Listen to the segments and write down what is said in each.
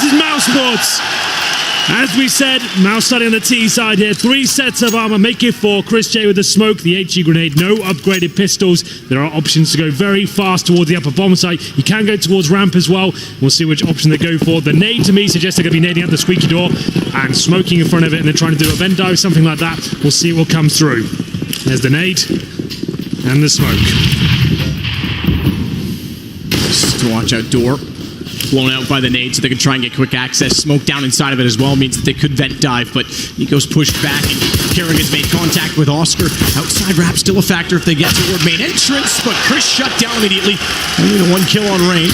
is Mousesport. As we said, Mouse starting on the T side here. 3 sets of armor, make it 4. Chris J with the smoke, the HE grenade, no upgraded pistols. There are options to go very fast towards the upper bomb site. You can go towards ramp as well. We'll see which option they go for. The nade to me suggests they're going to be nading out the squeaky door and smoking in front of it, and they're trying to do a vent dive, something like that. We'll see what comes through. There's the nade and the smoke. Just to watch out door. Blown out by the nade so they can try and get quick access. Smoke down inside of it as well means that they could vent dive, but Nico's pushed back and Kieran has made contact with Oscar. Outside wrap still a factor if they get toward main entrance, but Chris shut down immediately. Only the 1 kill on Rain,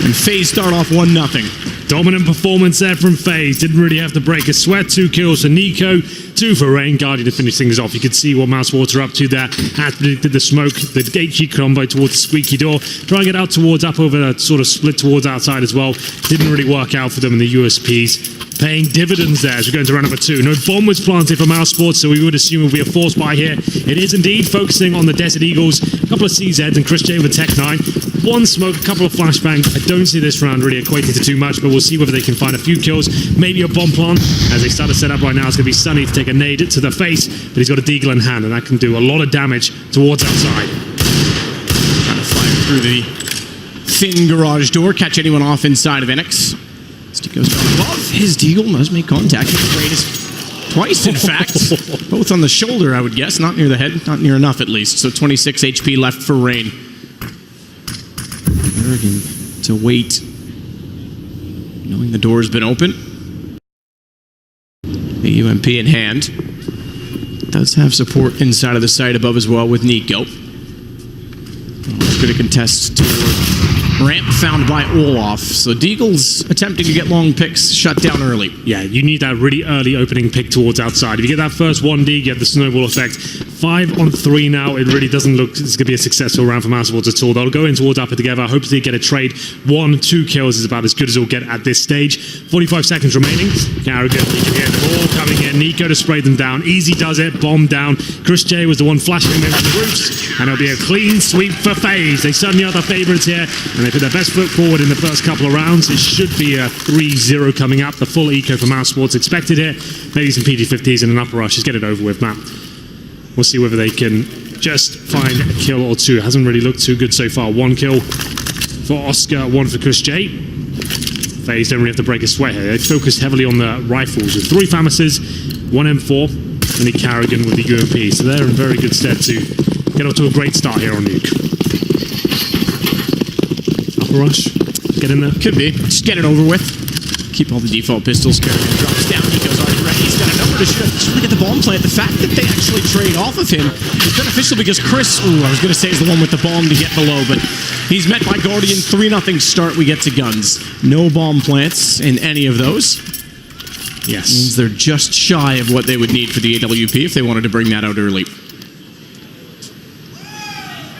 and Faze start off 1-0. Dominant performance there from Faze. Didn't really have to break a sweat. 2 kills for Nico, 2 for Rain. Guardian to finish things off. You could see what Mousesport are up to there. As predicted, the smoke, the HE combo towards the squeaky door. Trying to get out towards up over a sort of split towards outside as well. Didn't really work out for them in the USPs. Paying dividends there as we go into round number 2. No bomb was planted for Mousesport, so we would assume it would be a force buy here. It is indeed focusing on the Desert Eagles. A couple of CZs and Chris J with Tech 9. 1 smoke, a couple of flashbangs. I don't see this round really equating to too much, but we'll see whether they can find a few kills. Maybe a bomb plant. As they start to set up right now, it's going to be Sunny to take a nade to the face, but he's got a deagle in hand, and that can do a lot of damage towards outside. Trying to fire through the thin garage door, catch anyone off inside of Enix. Goes down above. His deagle does make contact with the greatest twice, in fact. Both on the shoulder, I would guess. Not near the head. Not near enough, at least. So 26 HP left for Rain. Bergen to wait, knowing the door's been open. The UMP in hand. Does have support inside of the site above as well with Nico. It's going to contest toward ramp found by Olaf. So Deagle's attempting to get long picks shut down early. Yeah, you need that really early opening pick towards outside. If you get that first 1D, you get the snowball effect. 5 on 3 now. It really doesn't look it's going to be a successful round for Mousesport at all. They'll go in towards upper together. Hopefully get a trade. 1-2 kills is about as good as it'll get at this stage. 45 seconds remaining. Carrigan, you can hear them all coming in. Nico to spray them down. Easy does it. Bomb down. Chris J was the one flashing them on the roofs. And it'll be a clean sweep for Faze. They certainly are the favourites here. And they put their best foot forward in the first couple of rounds. It should be a 3-0 coming up. The full eco for Mousesport's expected here. Maybe some PG-50s and an upper rush. Just get it over with, Matt. We'll see whether they can just find a kill or 2. It hasn't really looked too good so far. 1 kill for Oscar, 1 for Chris J. Faze don't really have to break a sweat here. They focused heavily on the rifles with 3 FAMASes, 1 M4, and the Carrigan with the UMP. So they're in very good stead to get off to a great start here on Nuke. Upper rush, get in there. Could be. Just get it over with. Keep all the default pistols. Carrigan drops down. Nico's already ready. He's got a number to shoot. Just trying to get the bomb plant. The fact that they actually trade off of him is beneficial because Chris, I was going to say, is the one with the bomb to get below, but he's met by Guardian. 3-0 start. We get to guns. No bomb plants in any of those. Yes. Means they're just shy of what they would need for the AWP if they wanted to bring that out early.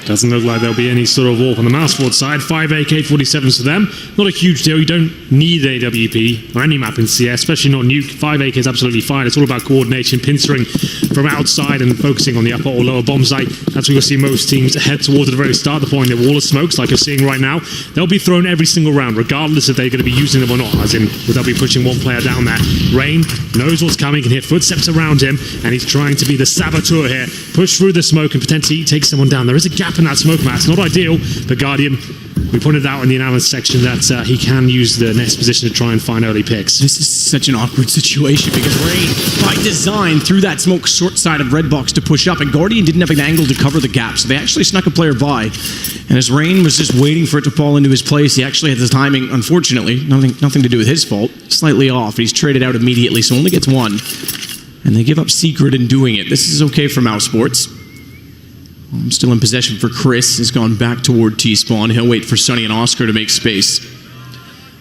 Doesn't look like there'll be any sort of warp on the Mousesport side. 5 AK-47s for them. Not a huge deal. You don't need AWP or any map in CS, especially not Nuke. 5 AK is absolutely fine. It's all about coordination, pincering from outside and focusing on the upper or lower bomb site. That's where you'll see most teams head towards at the very start, the point of wall of smokes, like you're seeing right now. They'll be thrown every single round, regardless if they're going to be using them or not, as in they'll be pushing one player down there. Rain knows what's coming, can hear footsteps around him, and he's trying to be the saboteur here. Push through the smoke and potentially take someone down. There is a gap in that smoke mass. Not ideal, but Guardian, we pointed out in the analysis section that he can use the nest position to try and find early picks. This is such an awkward situation because Rain, by design, threw that smoke short side of red box to push up, and Guardian didn't have an angle to cover the gap, so they actually snuck a player by. And as Rain was just waiting for it to fall into his place, he actually had the timing, unfortunately, nothing to do with his fault, slightly off. He's traded out immediately, so only gets 1. And they give up Secret in doing it. This is okay for Mousesports. Still in possession for Chris. Has gone back toward T-spawn. He'll wait for Sunny and Oscar to make space.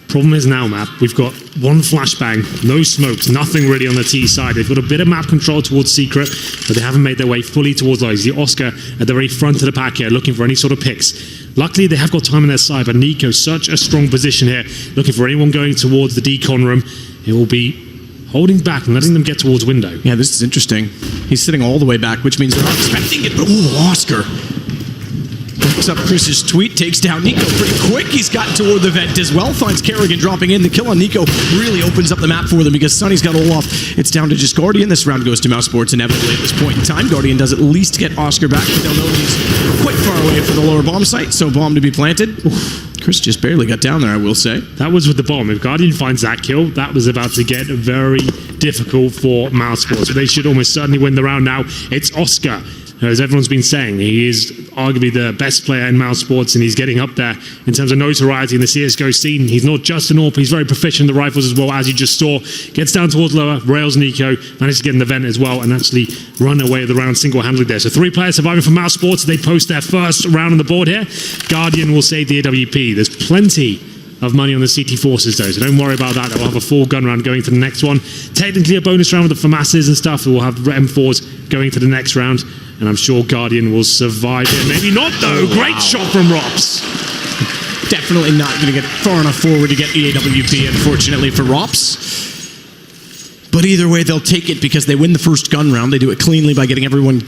Problem is now, Matt, we've got 1 flashbang, no smokes, nothing really on the T side. They've got a bit of map control towards Secret, but they haven't made their way fully towards those. The Oscar at the very front of the pack here, looking for any sort of picks. Luckily, they have got time on their side, but Nico, such a strong position here, looking for anyone going towards the decon room. It will be holding back and letting them get towards window. Yeah, this is interesting. He's sitting all the way back, which means they're not expecting it. But ooh, Oscar. Picks up Chris's tweet, takes down Nico pretty quick. He's gotten toward the vent as well. Finds Kerrigan dropping in. The kill on Nico really opens up the map for them because Sunny's got Olaf. It's down to just Guardian. This round goes to Mousesport inevitably at this point in time. Guardian does at least get Oscar back, but they'll know he's quite far away from the lower bomb site, so bomb to be planted. Oof. Chris just barely got down there, I will say. That was with the bomb. If Guardian finds that kill, that was about to get very difficult for Mousesport. So they should almost certainly win the round now. It's Oscar. As everyone's been saying, he is arguably the best player in Mousesport, and he's getting up there in terms of notoriety in the CSGO scene. He's not just an AWP, he's very proficient in the rifles as well, as you just saw. Gets down towards lower, rails Nico, managed to get in the vent as well, and actually run away with the round single-handedly there. So 3 players surviving from Mousesport. They post their first round on the board here. Guardian will save the AWP. There's plenty of money on the CT Forces though, so don't worry about that. They'll have a full gun round going to the next one. Technically a bonus round with the FAMASs and stuff. We'll have M4s going to the next round, and I'm sure Guardian will survive it. Maybe not though. Great shot from Rops. Definitely not going to get far enough forward to get the AWP, unfortunately for Rops. But either way, they'll take it because they win the first gun round. They do it cleanly by getting everyone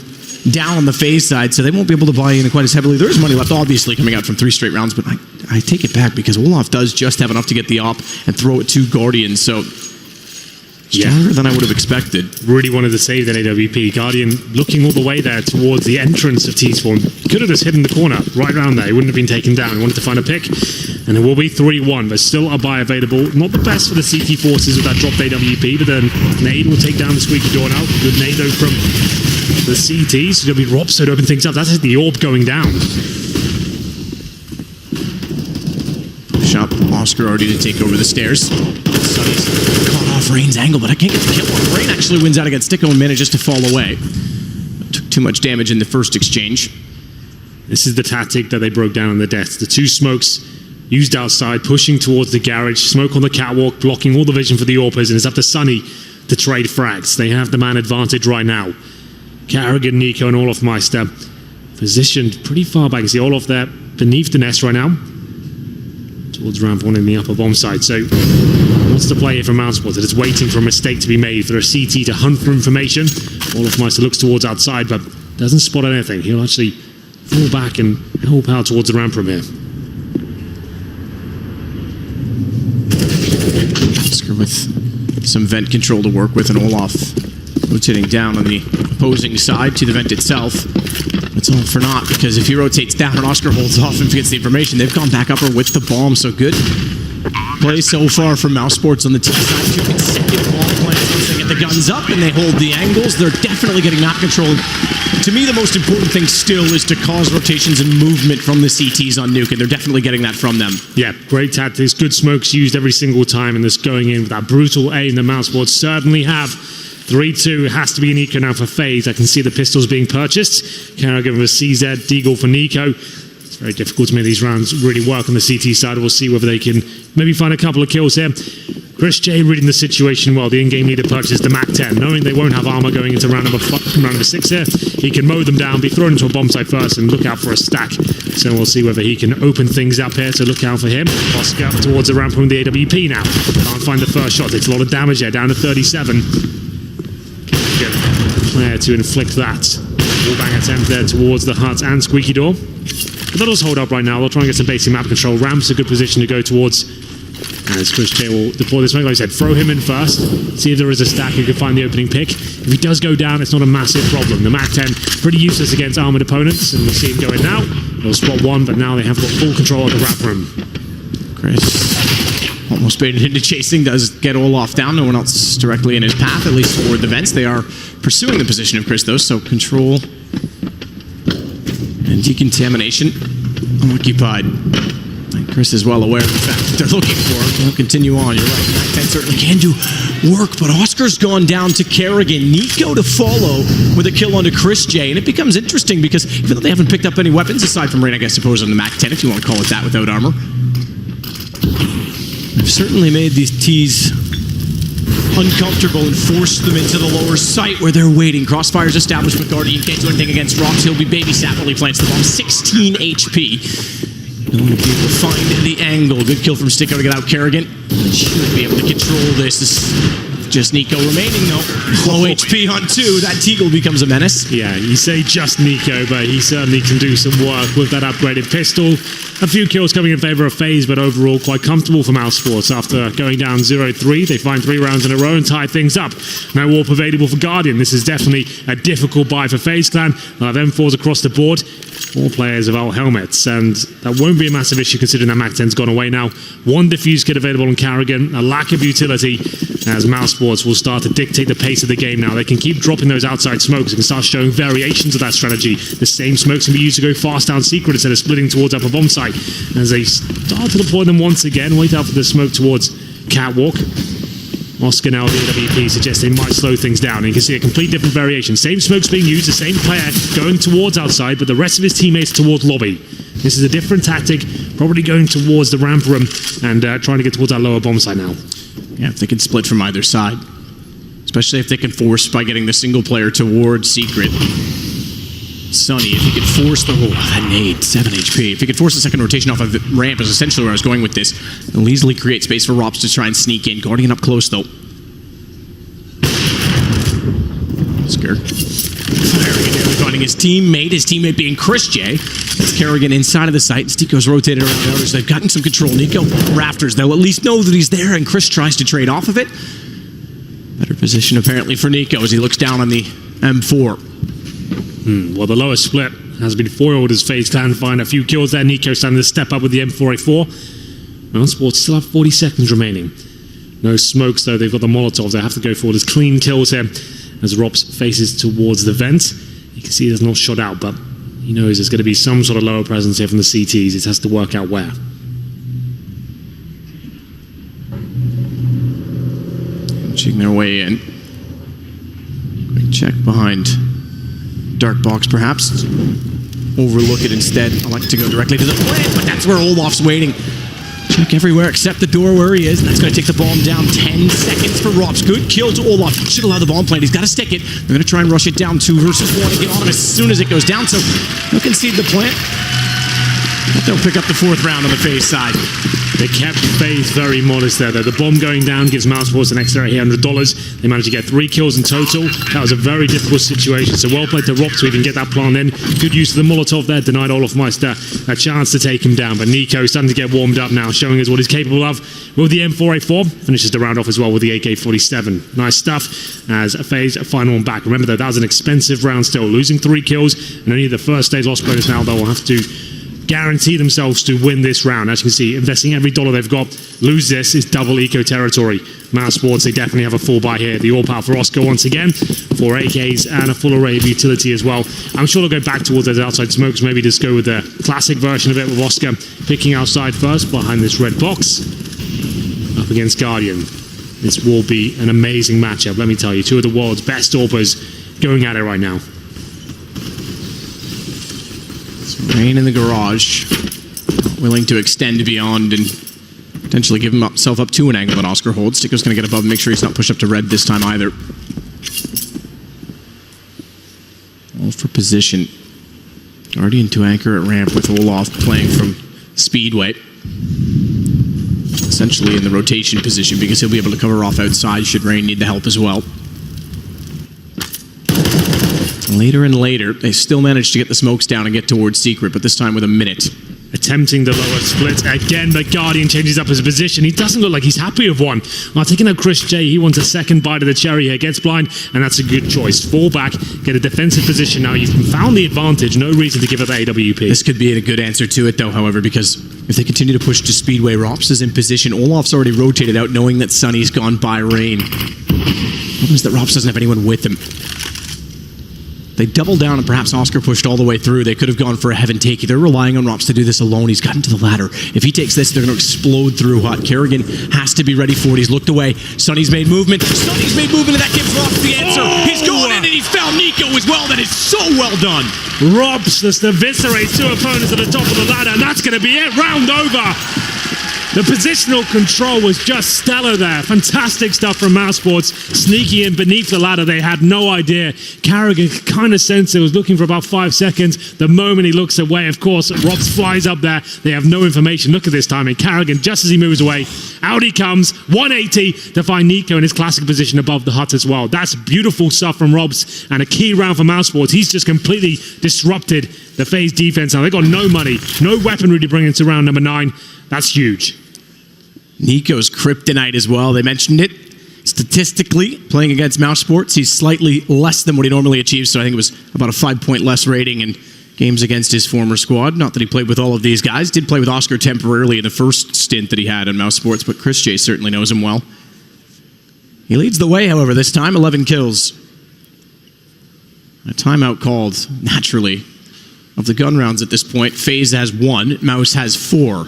down on the Faze side, so they won't be able to buy in quite as heavily. There is money left, obviously, coming out from 3 straight rounds, but I take it back because Olaf does just have enough to get the op and throw it to Guardian, so stronger than I would have expected. Really wanted to save that AWP. Guardian looking all the way there towards the entrance of T-Spawn. Could have just hidden the corner right around there. He wouldn't have been taken down. He wanted to find a pick, and it will be 3-1. There's still a buy available. Not the best for the CT Forces with that dropped AWP, but then Nade will take down the squeaky door now. Good nade though from the CTs. So it'll be Rops to open things up. That's the AWP going down. Shot Oscar already to take over the stairs. Sonny's caught off Rain's angle, but I can't get the kill on. Rain actually wins out against Sticko and manages to fall away. Took too much damage in the first exchange. This is the tactic that they broke down on the deaths. The 2 smokes used outside, pushing towards the garage, smoke on the catwalk, blocking all the vision for the AWPers, and it's up to Sunny to trade frags. They have the man advantage right now. Kerrigan, Nico, and Olaf Meister positioned pretty far back. You see Olaf there beneath the nest right now, towards ramp 1 in the upper bomb side. So what's the play here from Mousesport? It's waiting for a mistake to be made for a CT to hunt for information. Olaf Meister looks towards outside, but doesn't spot anything. He'll actually fall back and help out towards the ramp from here. Oscar with some vent control to work with, and Olaf rotating down on the opposing side to the vent itself. It's all for naught, because if he rotates down and Oscar holds off and gets the information, they've gone back upper with the bomb, so good play so far from Mousesports on the team side. 2 consecutive bomb plants once they get the guns up and they hold the angles. They're definitely getting map control. To me, the most important thing still is to cause rotations and movement from the CTs on Nuke, and they're definitely getting that from them. Yeah, great tactics, good smokes used every single time, and this going in with that brutal aim the Mousesports certainly have. 3-2 has to be an eco now for Faze. I can see the pistols being purchased. Kerrigan with a CZ, Deagle for Nico. It's very difficult to make these rounds really work on the CT side. We'll see whether they can maybe find a couple of kills here. Chris J reading the situation well. The in-game leader purchases the MAC-10. Knowing they won't have armor going into round number 6 here, he can mow them down, be thrown into a bomb site first, and look out for a stack. So we'll see whether he can open things up here, so look out for him. Oscar towards the ramp from the AWP now. Can't find the first shot. Takes a lot of damage there, down to 37. Get the player to inflict that. Wallbang attempt there towards the hut and squeaky door. But they'll just hold up right now. They'll try and get some basic map control. Ramp's a good position to go towards. As Chris J will deploy this smoke, like I said, throw him in first, see if there is a stack who can find the opening pick. If he does go down, it's not a massive problem. The MAC-10, pretty useless against armored opponents, and we'll see him go in now. They'll spot one, but now they have got full control of the ramp room. Chris almost baited into chasing, does get Olaf down. No one else directly in his path, at least toward the vents. They are pursuing the position of Chris, though, so control and decontamination occupied. And Chris is well aware of the fact that they're looking for him. They'll continue on. You're right. That certainly can do work, but Oscar's gone down to Kerrigan. Nico to follow with a kill onto Chris J. And it becomes interesting because even though they haven't picked up any weapons, aside from Rain, I guess, suppose on the MAC-10, if you want to call it that, without armor, they've certainly made these T's uncomfortable and forced them into the lower site where they're waiting. Crossfire's established, but Guardian can't do anything against Rocks. He'll be babysat while he plants the bomb. 16 HP. No one will be able to find the angle. Good kill from Sticko to get out Kerrigan. Should be able to control this. Just Nico remaining, though. Low HP on 2. That Teagle becomes a menace. Yeah, you say just Nico, but he certainly can do some work with that upgraded pistol. A few kills coming in favor of Faze, but overall quite comfortable for Mousesport. After going down 0-3, they find 3 rounds in a row and tie things up. No warp available for Guardian. This is definitely a difficult buy for Faze Clan. They'll have M4s across the board. 4 players of all helmets, and that won't be a massive issue considering that Mac 10's gone away now. 1 defuse kit available on Carrigan, a lack of utility as Mousesports will start to dictate the pace of the game now. They can keep dropping those outside smokes and can start showing variations of that strategy. The same smokes can be used to go fast down secret instead of splitting towards upper bomb site. As they start to deploy them once again, wait out for the smoke towards Catwalk. Oscar now, the AWP, suggests they might slow things down. And you can see a complete different variation. Same smokes being used, the same player going towards outside, but the rest of his teammates towards lobby. This is a different tactic, probably going towards the ramp room and trying to get towards that lower bomb site now. Yeah, if they can split from either side. Especially if they can force by getting the single player towards secret. Sonny, if he could force the... that nade, 7 HP. If he could force the second rotation off of the ramp is essentially where I was going with this. It'll easily create space for Rops to try and sneak in. Guardian up close, though. Scared. Kerrigan finding his teammate being Chris J. It's Kerrigan inside of the site. Stico's rotated around the others. They've gotten some control. Nico, rafters. They'll at least know that he's there, and Chris tries to trade off of it. Better position, apparently, for Nico as he looks down on the M4. Well, the lower split has been foiled as Faze Clan find a few kills there. Nico starting to step up with the M4A4. Mousesport still have 40 seconds remaining. No smokes, though. They've got the Molotovs. They have to go forward as clean kills here as Rops faces towards the vent. You can see there's not shot out, but he knows there's going to be some sort of lower presence here from the CTs. It has to work out where. Inching their way in. Quick check behind dark box, perhaps. Overlook it instead. I like to go directly to the plant, but that's where Olaf's waiting. Check everywhere except the door where he is, and that's going to take the bomb down. 10 seconds for Rops. Good kill to Olaf. Should allow the bomb plant. He's got to stick it. They're going to try and rush it down 2 versus 1 and get on him as soon as it goes down. So they'll concede the plant. But they'll pick up the 4th round on the Faze side. They kept Faze very modest there, though. The bomb going down gives Mousesport an extra $800. They managed to get 3 kills in total. That was a very difficult situation. So well played to Rob to even get that plant in. Good use of the Molotov there. Denied Olaf Meister a chance to take him down. But Nico starting to get warmed up now, showing us what he's capable of with the M4A4. Finishes the round off as well with the AK-47. Nice stuff as Faze final one back. Remember, though, that was an expensive round still. Losing 3 kills and only the first stage lost players now, they'll have to guarantee themselves to win this round. As you can see, investing every dollar they've got. Lose this is double eco territory. Mousesports, they definitely have a full buy here. The all-powerful Oscar once again, 4 AKs and a full array of utility as well. I'm sure they'll go back towards those outside smokes, maybe just go with the classic version of it with Oscar picking outside first behind this red box. Up against Guardian. This will be an amazing matchup, let me tell you. 2 of the world's best AWPers going at it right now. Rain in the garage, not willing to extend beyond and potentially give himself up to an angle that Oscar holds. Sticko's going to get above and make sure he's not pushed up to red this time either. All for position. Guardian to anchor at ramp with Olaf playing from Speedway. Essentially in the rotation position because he'll be able to cover off outside should Rain need the help as well. Later and later, they still manage to get the smokes down and get towards secret, but this time with a minute. Attempting the lower split again, but Guardian changes up his position. He doesn't look like he's happy with one. Well, taking out Chris J, he wants a second bite of the cherry here. Gets blind, and that's a good choice. Fall back, get a defensive position now. You've found the advantage. No reason to give up the AWP. This could be a good answer to it, though, however, because if they continue to push to Speedway, Rops is in position. Olaf's already rotated out, knowing that Sonny's gone by Rain. The problem is that Rops doesn't have anyone with him. They doubled down and perhaps Oscar pushed all the way through. They could have gone for a heaven take. They're relying on Rops to do this alone. He's gotten to the ladder. If he takes this, they're going to explode through hot. Kerrigan has to be ready for it. He's looked away. Sonny's made movement. Sonny's made movement, and that gives Rops the answer. He's gone in, and he's found Nico as well. That is so well done. Rops just eviscerates 2 opponents at the top of the ladder, and that's going to be it. Round over. The positional control was just stellar there. Fantastic stuff from Mousesport. Sneaking in beneath the ladder, they had no idea. Carrigan kind of sensed it, was looking for about 5 seconds. The moment he looks away, of course, Robs flies up there. They have no information. Look at this timing. Carrigan, just as he moves away, out he comes, 180 to find Nico in his classic position above the hut as well. That's beautiful stuff from Robs, and a key round for Mousesport. He's just completely disrupted the Faze defense now. They've got no money, no weaponry to bring into round number 9. That's huge. Nico's kryptonite as well. They mentioned it. Statistically, playing against Mousesport, he's slightly less than what he normally achieves, so I think it was about a 5-point less rating in games against his former squad. Not that he played with all of these guys. Did play with Oscar temporarily in the first stint that he had on Mousesport, but Chris J certainly knows him well. He leads the way, however, this time, 11 kills. A timeout called, naturally. Of the gun rounds at this point, Faze has 1, Mouse has 4.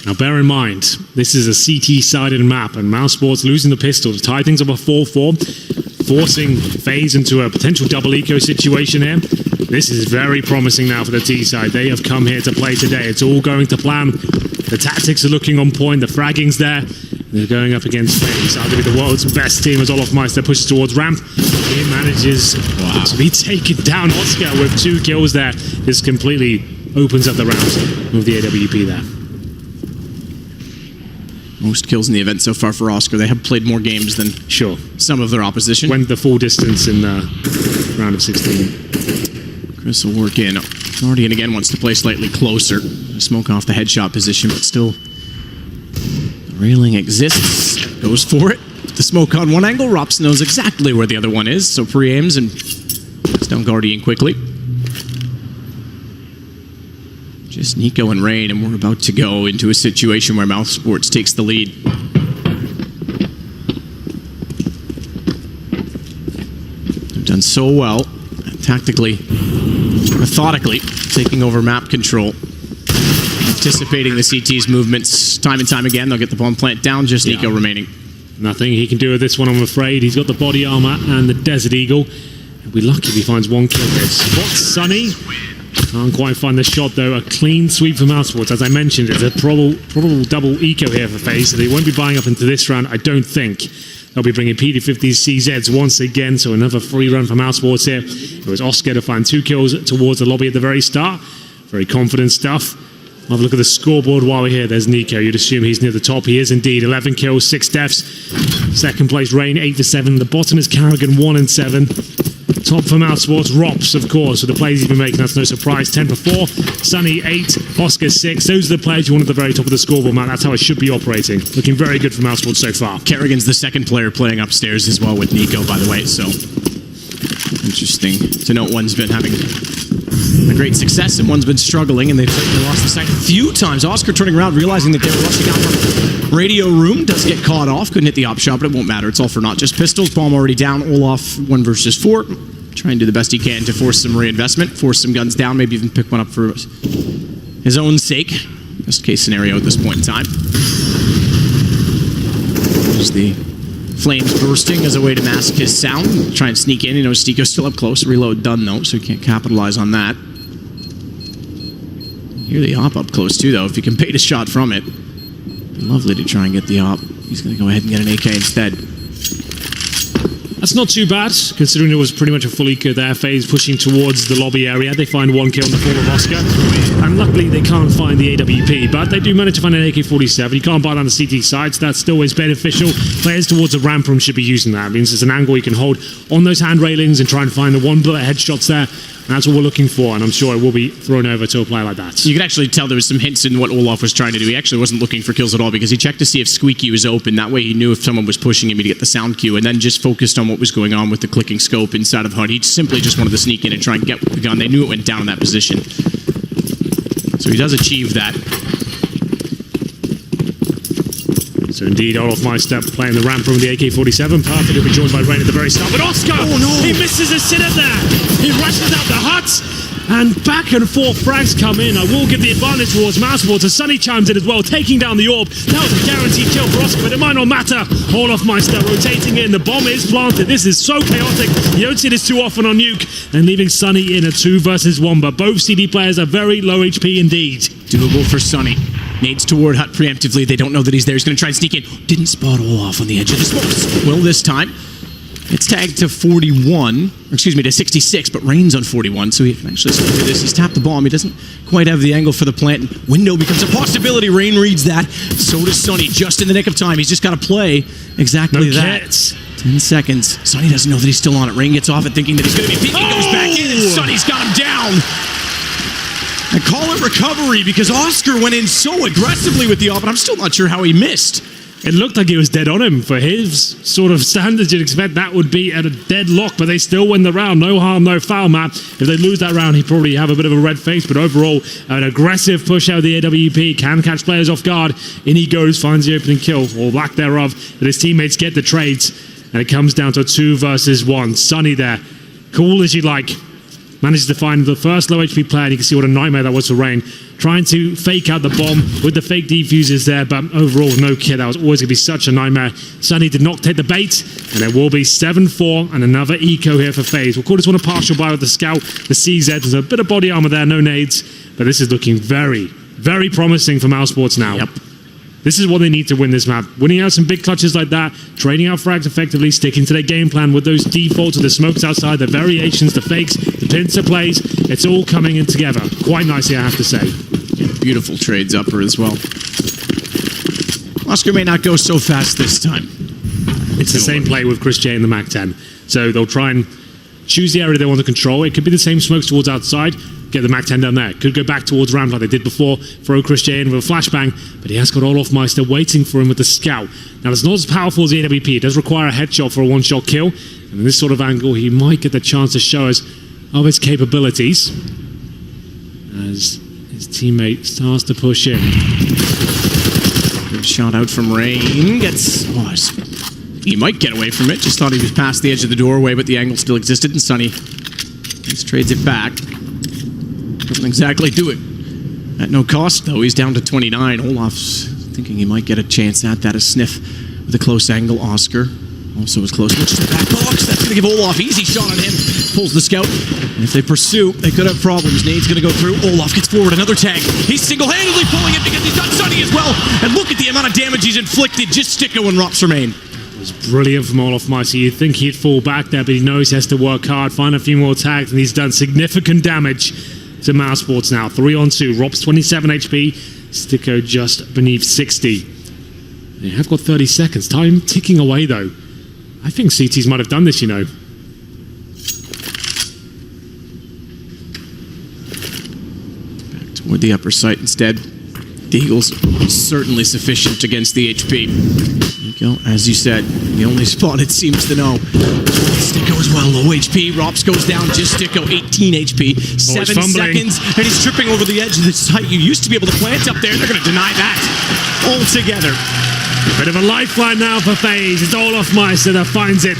Now bear in mind, this is a CT-sided map, and Mousesport's losing the pistol to tie things up a 4-4, forcing Faze into a potential double eco situation here. This is very promising now for the T side. They have come here to play today. It's all going to plan. The tactics are looking on point, the fragging's there. They're going up against Faze, arguably the world's best team as Olofmeister pushes towards ramp. He manages to be taken down. Oscar with 2 kills there. This completely opens up the round with the AWP there. Most kills in the event so far for Oscar. They have played more games than some of their opposition. Went the full distance in the round of 16. Chris will work in. Guardian again wants to play slightly closer. Smoke off the headshot position, but still the railing exists. Goes for it. The smoke on one angle. Rops knows exactly where the other one is, so pre-aims and puts down Guardian quickly. Just Nico and Rain, and we're about to go into a situation where Mousesport takes the lead. They've done so well, tactically, methodically, taking over map control, anticipating the CT's movements time and time again. They'll get the bomb plant down, just Nico remaining. Nothing he can do with this one, I'm afraid. He's got the body armor and the Desert Eagle. He'll be lucky if he finds 1 kill here. Spots Sunny. Can't quite find the shot though. A clean sweep for Mousesport. As I mentioned, it's a probable double eco here for Faze, so they won't be buying up into this round, I don't think. They'll be bringing PD-50s CZs once again, so another free run for Mousesport here. It was Oscar to find 2 kills towards the lobby at the very start. Very confident stuff. Have a look at the scoreboard while we're here. There's Nico. You'd assume he's near the top. He is indeed. 11 kills, 6 deaths. Second place, Rain, 8 for 7. The bottom is Carrigan, 1 and 7. Top for Mousesport, Rops, of course, with the plays he's been making, that's no surprise. 10 for 4, Sunny 8, Oscar 6. Those are the players you want at the very top of the scoreboard, man. That's how it should be operating. Looking very good for Mousesport so far. Kerrigan's the second player playing upstairs as well with Nico, by the way, so interesting to note. One's been having a great success and one's been struggling, and they've certainly lost the sight a few times. Oscar turning around, realizing that they were rushing out from radio room, does get caught off. Couldn't hit the op shot, but it won't matter. It's all for naught. Just pistols, bomb already down. Olaf 1 versus 4. Trying to do the best he can to force some reinvestment, force some guns down, maybe even pick one up for his own sake. Best case scenario at this point in time. There's the flames bursting as a way to mask his sound. Try and sneak in. You know, Stico's still up close. Reload done, though, so he can't capitalize on that. You hear the op up close, too, though. If he can bait a shot from it, it'd be lovely to try and get the op. He's going to go ahead and get an AK instead. That's not too bad, considering it was pretty much a full eco there. Faze pushing towards the lobby area. They find 1 kill in the form of Oscar. And luckily, they can't find the AWP, but they do manage to find an AK-47. You can't buy that on the CT side, so that still is beneficial. Players towards the ramp room should be using that. It means it's an angle you can hold on those hand railings and try and find the 1-bullet headshots there. And that's what we're looking for, and I'm sure it will be thrown over to a player like that. You could actually tell there was some hints in what Olaf was trying to do. He actually wasn't looking for kills at all because he checked to see if Squeaky was open. That way he knew if someone was pushing him to get the sound cue, and then just focused on what was going on with the clicking scope inside of HUD. He simply just wanted to sneak in and try and get the gun. They knew it went down in that position. So he does achieve that. So indeed, Olofmeister playing the ramp room with the AK-47. Perfect, he'll be joined by Rain at the very start. But Oscar, he misses a sitter there. He rushes out the hut, and back and forth frags come in. I will give the advantage towards Mousesport as Sunny chimes in as well, taking down the orb. That was a guaranteed kill for Oscar, but it might not matter. Olofmeister rotating in. The bomb is planted. This is so chaotic. You don't see this too often on Nuke. And leaving Sunny in a 2 versus 1, but both CD players are very low HP indeed. Doable for Sunny. Nades toward Hut preemptively. They don't know that he's there. He's going to try and sneak in. Didn't spot Olaf on the edge of the smokes. Will this time. It's tagged to 41, or excuse me, to 66, but Rain's on 41, so he can actually still do this. He's tapped the bomb. He doesn't quite have the angle for the plant. Window becomes a possibility. Rain reads that. So does Sonny, just in the nick of time. He's just got to play exactly that. Kits. 10 seconds. Sonny doesn't know that he's still on it. Rain gets off it thinking that he's going to be peeking, goes back in, and Sonny's got him down. I call it recovery because Oscar went in so aggressively with the off, but I'm still not sure how he missed. It looked like he was dead on him. For his sort of standards, you'd expect that would be at a deadlock, but they still win the round. No harm, no foul, Matt. If they lose that round, he'd probably have a bit of a red face, but overall, an aggressive push out of the AWP, can catch players off guard. In he goes, finds the opening kill, or lack thereof, that his teammates get the trades, and it comes down to a 2 versus 1. Sonny there, cool as you like, manages to find the first low HP player, and you can see what a nightmare that was for Rain. Trying to fake out the bomb with the fake defusers there, but overall, no kid. That was always going to be such a nightmare. Sonny did not take the bait, and it will be 7-4 and another eco here for Faze. We'll call this one a partial buy with the Scout, the CZ. There's a bit of body armor there, no nades, but this is looking very, very promising for Mousesport now. Yep. This is what they need to win this map. Winning out some big clutches like that, trading out frags effectively, sticking to their game plan with those defaults of the smokes outside, the variations, the fakes, the pincer plays. It's all coming in together. Quite nicely, I have to say. Beautiful trades upper as well. Oscar may not go so fast this time. It's the same play with Chris J in the Mac 10. So they'll try and choose the area they want to control. It could be the same smokes towards outside, get the Mac 10 down there. Could go back towards ramp like they did before, throw Chris J in with a flashbang, but he has got Olaf Meister waiting for him with the Scout. Now, it's not as powerful as the AWP. It does require a headshot for a one-shot kill, and in this sort of angle, he might get the chance to show us of his capabilities as his teammate starts to push in. Good shot out from Rain. Gets... he might get away from it. Just thought he was past the edge of the doorway, but the angle still existed, and Sonny just trades it back. Doesn't exactly do it at no cost, though. He's down to 29. Olaf's thinking he might get a chance at that. A sniff with a close angle. Oscar also was close. Looks to the back box. That's going to give Olaf easy shot on him. Pulls the Scout. And if they pursue, they could have problems. Nade's going to go through. Olaf gets forward. Another tag. He's single-handedly pulling it because he's got Sonny as well. And look at the amount of damage he's inflicted. Just Sticko and Rops remain. It was brilliant from Olaf Meister. You'd think he'd fall back there, but he knows he has to work hard, find a few more tags, and he's done significant damage to Mousesport now. 3-on-2. Rob's 27 HP. Sticko just beneath 60. They have got 30 seconds. Time ticking away, though. I think CTs might have done this, you know. Back toward the upper site instead. Deagle's certainly sufficient against the HP. There you go. As you said, the only spot it seems to know. Sticko as well, low HP. Rops goes down, just Sticko, 18 HP. 7 seconds, and he's tripping over the edge of the site. You used to be able to plant up there. They're going to deny that altogether. Bit of a lifeline now for Faze. It's Olaf Meister that finds it.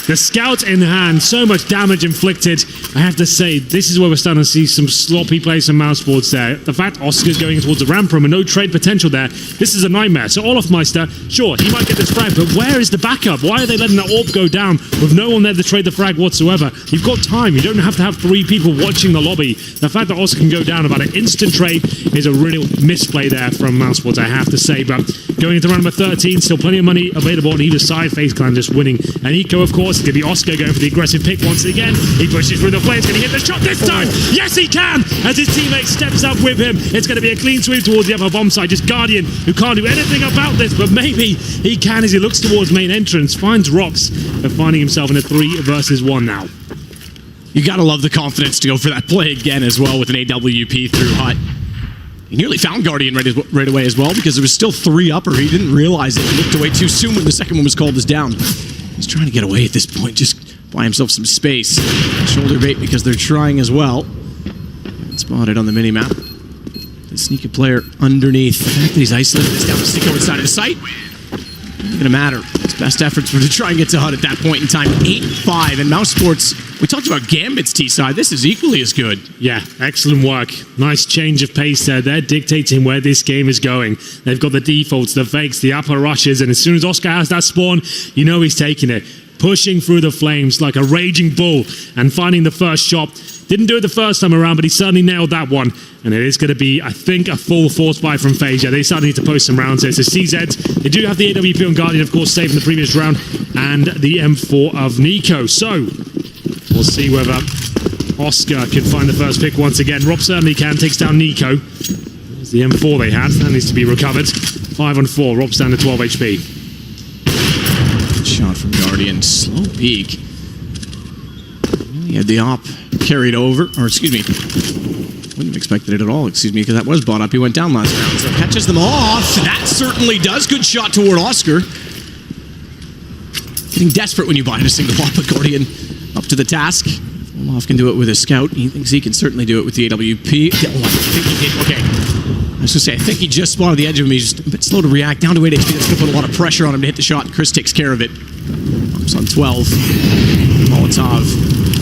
The Scout in hand, so much damage inflicted. I have to say, this is where we're starting to see some sloppy plays from Mousesports there. The fact Oscar's going towards the ramp room and no trade potential there, this is a nightmare. So Olaf Meister, sure, he might get this frag, but where is the backup? Why are they letting that AWP go down with no one there to trade the frag whatsoever? You've got time. You don't have to have 3 people watching the lobby. The fact that Oscar can go down about an instant trade is a real misplay there from Mousesports, I have to say. But going into round number 13, still plenty of money available on either side. Faze Clan just winning. And Eco, of course, it's going to be Oscar going for the aggressive pick once again. He pushes through the flames. Going to get the shot this time. Yes, he can! As his teammate steps up with him. It's going to be a clean sweep towards the upper bomb side. Just Guardian, who can't do anything about this, but maybe he can as he looks towards main entrance. Finds Rops, but finding himself in a 3 versus 1 now. You got to love the confidence to go for that play again as well with an AWP through Hut. He nearly found Guardian right away as well because there was still 3 upper. He didn't realize it. He looked away too soon when the second one was called as down. He's trying to get away at this point, just buy himself some space. Shoulder bait because they're trying as well. Spotted on the mini-map. The sneaky player underneath. The fact that he's isolated this down to Sticko inside of the site. Not gonna matter. His best efforts were to try and get to Hut at that point in time. 8-5, and Mousesport, we talked about Gambit's T-side. This is equally as good. Yeah, excellent work. Nice change of pace there. They're dictating where this game is going. They've got the defaults, the fakes, the upper rushes, and as soon as Oscar has that spawn, you know he's taking it. Pushing through the flames like a raging bull and finding the first shot. Didn't do it the first time around, but he certainly nailed that one. And it is going to be, I think, a full force buy from Faze. Yeah, they certainly need to post some rounds here. So CZ, they do have the AWP on Guardian, of course, saved in the previous round, and the M4 of Nico. So, we'll see whether Oscar can find the first pick once again. Rob certainly can, takes down Nico. There's the M4 they had, that needs to be recovered. 5 on 4, Rob's down to 12 HP. Shot from Guardian, slow peek. He had the op carried over, or excuse me, wouldn't have expected it at all, excuse me, because that was bought up. He went down last round, so catches them off. That certainly does. Good shot toward Oscar. Getting desperate when you buy a single op, but Guardian up to the task. Olaf can do it with a scout. He thinks he can certainly do it with the AWP. Oh, I think he did. Okay. I was going to say, I think he just spotted the edge of him. He's just a bit slow to react. Down to 8 HP. That's going to put a lot of pressure on him to hit the shot. Chris takes care of it. Ups on 12. Molotov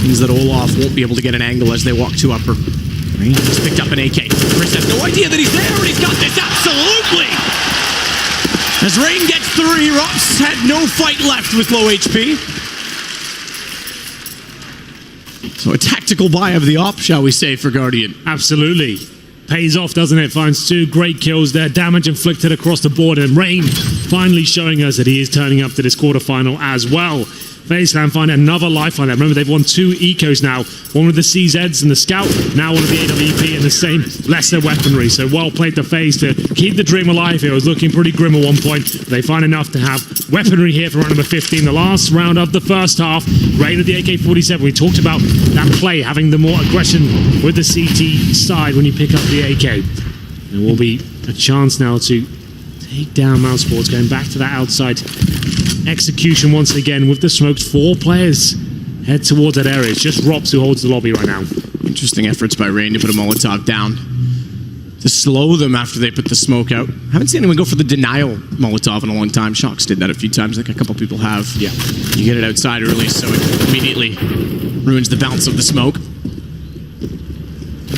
means that Olaf won't be able to get an angle as they walk to upper. Rain has picked up an AK. Chris has no idea that he's there, and he's got this absolutely. As Rain gets 3, Rops had no fight left with low HP. So a tactical buy of the op, shall we say, for Guardian. Absolutely. Pays off, doesn't it? Finds 2 great kills there. Damage inflicted across the board. And Rain finally showing us that he is turning up to this quarterfinal as well. Faze can find another lifeline there. Remember, they've won 2 ecos now. One with the CZs and the Scout. Now one with the AWP and the same lesser weaponry. So well played to Faze to keep the dream alive. It was looking pretty grim at one point. They find enough to have weaponry here for round number 15. The last round of the first half. Rain with the AK-47. We talked about that play, having the more aggression with the CT side when you pick up the AK. There will be a chance now to take down Mousesport, going back to that outside execution once again with the smoked. 4 players head towards that area. It's just Robs who holds the lobby right now. Interesting efforts by Rain to put a Molotov down, to slow them after they put the smoke out. Haven't seen anyone go for the denial Molotov in a long time. Shocks did that a few times. I think a couple people have. Yeah. You get it outside early, so it immediately ruins the bounce of the smoke.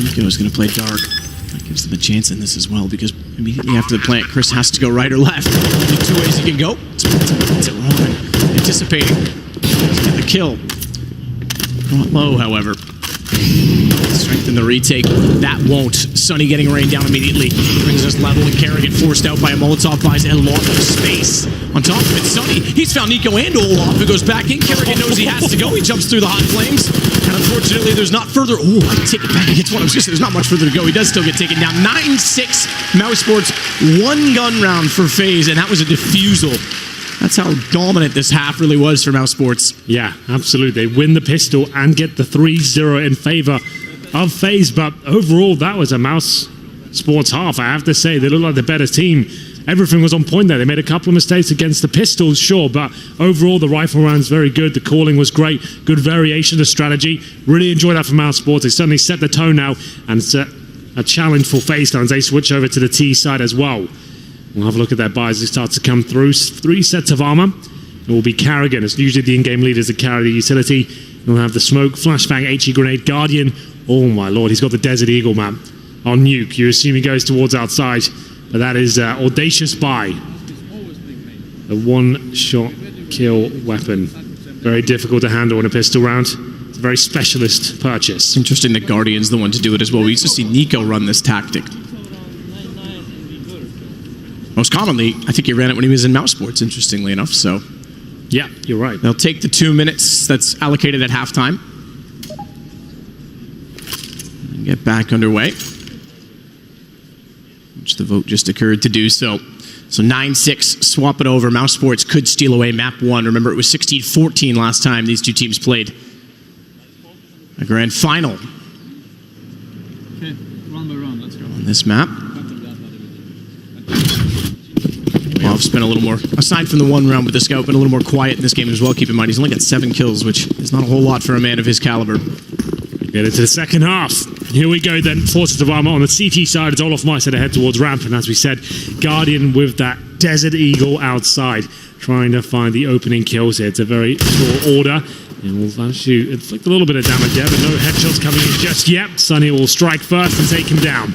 Nico's going to play dark. That gives them a chance in this as well, because immediately after the plant, Chris has to go right or left. Only 2 ways he can go. It's it wrong. Anticipating. Get the kill. Brought low, however. Strengthen the retake. That won't. Sunny getting Rain down immediately. Brings us level, and Kerrigan forced out by a Molotov, buys a lot of space. On top of it, Sunny, he's found Nico and Olaf, who goes back in. Kerrigan knows he has to go. He jumps through the hot flames. And unfortunately, there's not further. Oh, I take it back. It's one. I was just saying, there's not much further to go. He does still get taken down. 9-6 Mousesport's 1-gun round for Faze, and that was a defusal. That's how dominant this half really was for Mousesports. Yeah, absolutely. They win the pistol and get the 3-0 in favor of Faze, but overall, that was a Mousesports half. I have to say, they look like the better team. Everything was on point there. They made a couple of mistakes against the pistols, sure, but overall, the rifle round's very good. The calling was great. Good variation of strategy. Really enjoy that from Mousesport. They certainly set the tone now and set a challenge for Faze as they switch over to the T side as well. We'll have a look at their buys as they start to come through. 3 sets of armor. It will be Kerrigan. It's usually the in-game leaders that carry the utility. We'll have the smoke, flashbang, HE grenade, Guardian. Oh my lord, he's got the Desert Eagle map on Nuke. You assume he goes towards outside, but that is audacious buy. A 1-shot kill weapon. Very difficult to handle in a pistol round. It's a very specialist purchase. Interesting that Guardian's the one to do it as well. We used to see Nico run this tactic. Most commonly, I think he ran it when he was in Mousesports, interestingly enough, so. Yeah, you're right. They'll take the 2 minutes that's allocated at halftime. And get back underway. Which the vote just occurred to do so. So 9-6, swap it over. Mousesports could steal away map 1. Remember, it was 16-14 last time these 2 teams played a grand final. Okay, round by round, let's go. On this map. I've spent a little more, aside from the 1 round with the scout, been a little more quiet in this game as well. Keep in mind, he's only got 7 kills, which is not a whole lot for a man of his caliber. Get into the second half. Here we go then. Forces of armor on the CT side. It's Olaf Meister to head towards ramp. And as we said, Guardian with that Desert Eagle outside, trying to find the opening kills here. It's a very tall order. And we'll actually inflict a little bit of damage there, but no headshots coming in just yet. Sunny will strike first and take him down.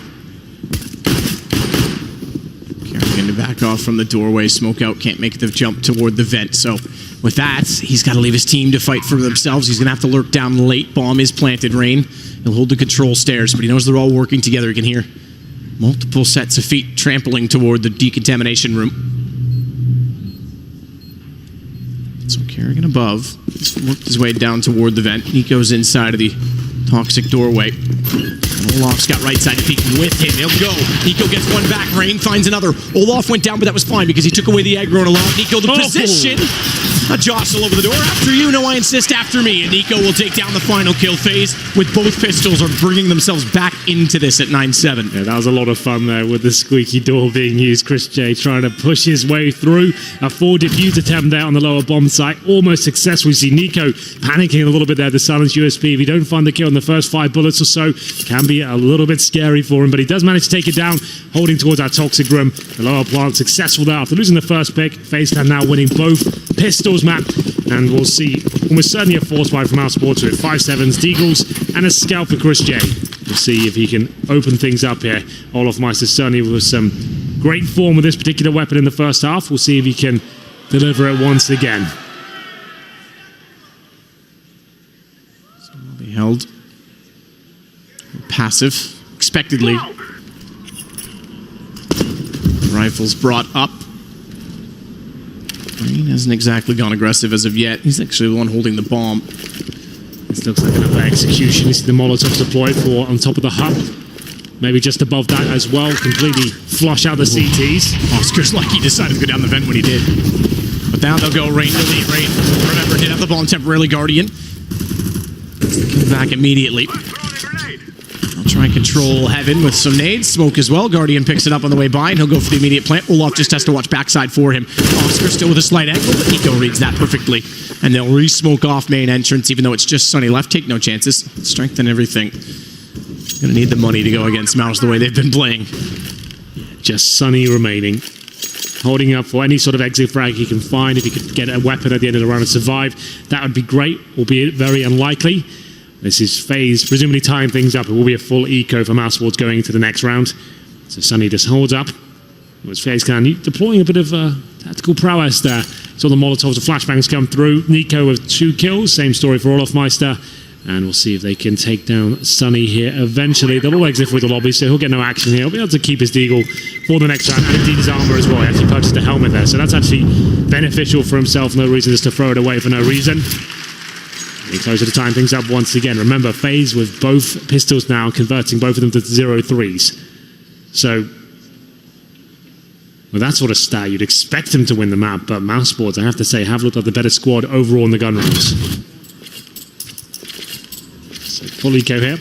Going to back off from the doorway. Smoke out, can't make the jump toward the vent. So with that, he's got to leave his team to fight for themselves. He's going to have to lurk down late. Bomb is planted, Rain. He'll hold the control stairs, but he knows they're all working together. He can hear multiple sets of feet trampling toward the decontamination room. So Kerrigan above. He's worked his way down toward the vent. He goes inside of the toxic doorway. Olaf's got right side peeking with him. He'll go. Nico gets one back. Rain finds another. Olaf went down, but that was fine because he took away the aggro and allowed Nico the position. A jostle over the door. After you, no, I insist, after me. And Nico will take down the final kill. Phase with both pistols are bringing themselves back into this at 9-7. Yeah, that was a lot of fun there with the squeaky door being used. Chris J trying to push his way through. A full defuse attempt there on the lower bomb site. Almost successful. We see Nico panicking a little bit there. The silenced USP. If he don't find the kill in the first 5 bullets or so, can be a little bit scary for him, but he does manage to take it down, holding towards our toxic room. The lower plant successful there after losing the first pick. Faze now winning both pistols, Matt, and we'll see almost certainly a force fight from Mousesport to it. 5-7s, Deagles, and a scalp for Chris J. We'll see if he can open things up here. Olaf Meister certainly with some great form with this particular weapon in the first half. We'll see if he can deliver it once again. So will be held passive, expectedly. Rifles brought up. Rain hasn't exactly gone aggressive as of yet. He's actually the one holding the bomb. This looks like another execution. You see the Molotovs deployed for on top of the hub. Maybe just above that as well. Completely flush out the CTs. Oscar's lucky he decided to go down the vent when he did. But down they'll go. Rain to lead. Rain, remember, did have the bomb temporarily, Guardian. Come back immediately. Try and control Heaven with some nades. Smoke as well. Guardian picks it up on the way by, and he'll go for the immediate plant. Olaf just has to watch backside for him. Oscar still with a slight angle, but Nico reads that perfectly. And they'll re-smoke off main entrance, even though it's just Sunny left. Take no chances. Strengthen everything. Gonna need the money to go against Mouse the way they've been playing. Just Sunny remaining. Holding up for any sort of exit frag he can find. If he could get a weapon at the end of the round and survive, that would be great, albeit very unlikely. This is Faze presumably tying things up. It will be a full eco for Mousesport going into the next round. So Sunny just holds up. As Faze can, deploying a bit of tactical prowess there. So the Molotovs and flashbangs come through. Nico with 2 kills. Same story for Olaf Meister. And we'll see if they can take down Sunny here eventually. They'll all exit through the lobby, so he'll get no action here. He'll be able to keep his Deagle for the next round. And indeed his armor as well. He actually purchased a helmet there. So that's actually beneficial for himself. No reason just to throw it away for no reason. Getting closer to tying things up once again. Remember, Faze with both pistols now, converting both of them to 0-3s. So, with that sort of stat, you'd expect him to win the map, but Mousesport, I have to say, have looked like the better squad overall in the gun rounds. So, full eco here.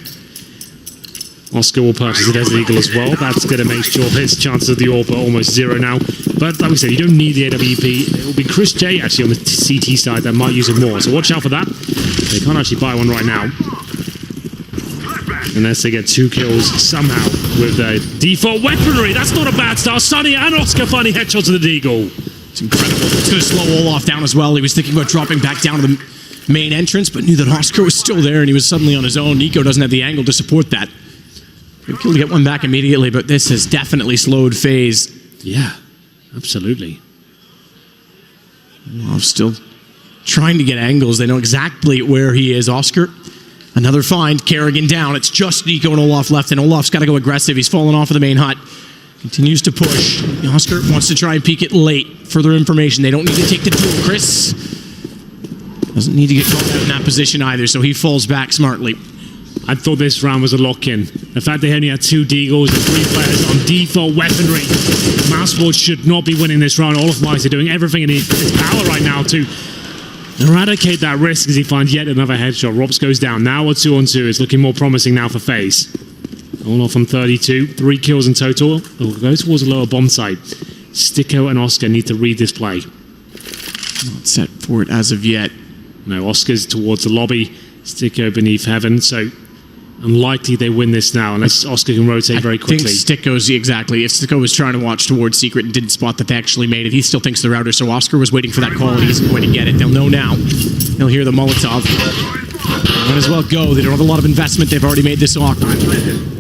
Oscar will purchase a Desert Eagle as well. That's going to make sure his chances of the AWP are almost 0 now. But like we said, you don't need the AWP. It will be Chris J actually on the CT side that might use it more. So watch out for that. They can't actually buy one right now. Unless they get 2 kills somehow with their default weaponry. That's not a bad start. Sunny and Oscar finding headshots to the Deagle. It's incredible. It's going to slow Olaf down as well. He was thinking about dropping back down to the main entrance, but knew that Oscar was still there and he was suddenly on his own. Nico doesn't have the angle to support that. He'll get one back immediately, but this has definitely slowed Faze. Yeah, absolutely. Olaf's still trying to get angles. They know exactly where he is. Oscar, another find. Kerrigan down. It's just Nico and Olaf left, and Olaf's got to go aggressive. He's fallen off of the main hut. Continues to push. Oscar wants to try and peek it late. Further information. They don't need to take the duel. Chris doesn't need to get caught out in that position either, so he falls back smartly. I thought this round was a lock-in. The fact they only had 2 Deagles and 3 players on default weaponry. Mousesport should not be winning this round. Olaf Meister doing everything in his power right now to eradicate that risk as he finds yet another headshot. Robs goes down. Now a 2-on-2. It's looking more promising now for Faze. Olaf on 32. 3 kills in total. They'll go towards the lower bomb site. Sticko and Oscar need to read this play. Not set for it as of yet. No, Oscar's towards the lobby. Sticko beneath Heaven. So unlikely they win this now unless Oscar can rotate very quickly. I think Sticko's exactly. If Sticko was trying to watch towards Secret and didn't spot that they actually made it, he still thinks the router. So Oscar was waiting for that call and he isn't going to get it. They'll know now. He'll hear the Molotov. Might as well go. They don't have a lot of investment. They've already made this awkward.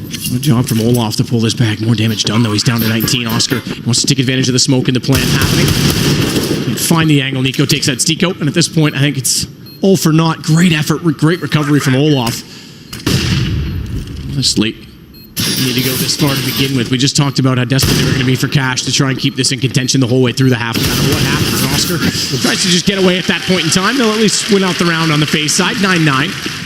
Good job from Olaf to pull this back. More damage done, though. He's down to 19. Oscar wants to take advantage of the smoke and the plan happening. Find the angle. Nico takes that Steeko, and at this point, I think it's all for naught. Great effort, great recovery from Olaf. Honestly, we need to go this far to begin with. We just talked about how desperate they were going to be for cash to try and keep this in contention the whole way through the half. No matter what happens, Oscar tries to just get away at that point in time. They'll at least win out the round on the Faze side, 9-9.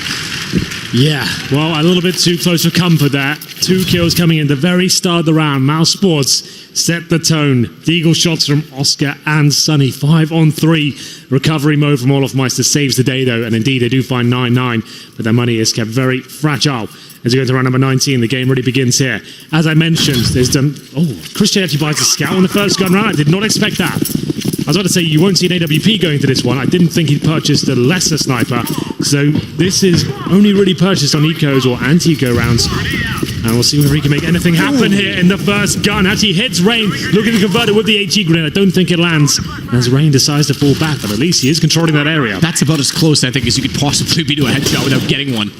Yeah, well, a little bit too close for comfort there. 2 kills coming in the very start of the round. Mousesports set the tone. The eagle shots from Oscar and Sunny. 5-on-3. Recovery mode from Olafmeister saves the day, though. And indeed, they do find 9-9. But their money is kept very fragile. As we go to round number 19, the game really begins here. As I mentioned, there's done... Oh, Chris J actually buys a scout on the first gun round. I did not expect that. I was about to say, you won't see an AWP going to this one. I didn't think he'd purchased the lesser sniper. So this is only really purchased on ecos or anti-eco rounds. And we'll see whether he can make anything happen here in the first gun. Actually hits Rain, looking to convert it with the HE grenade. I don't think it lands as Rain decides to fall back, but at least he is controlling that area. That's about as close, I think, as you could possibly be to a headshot without getting one.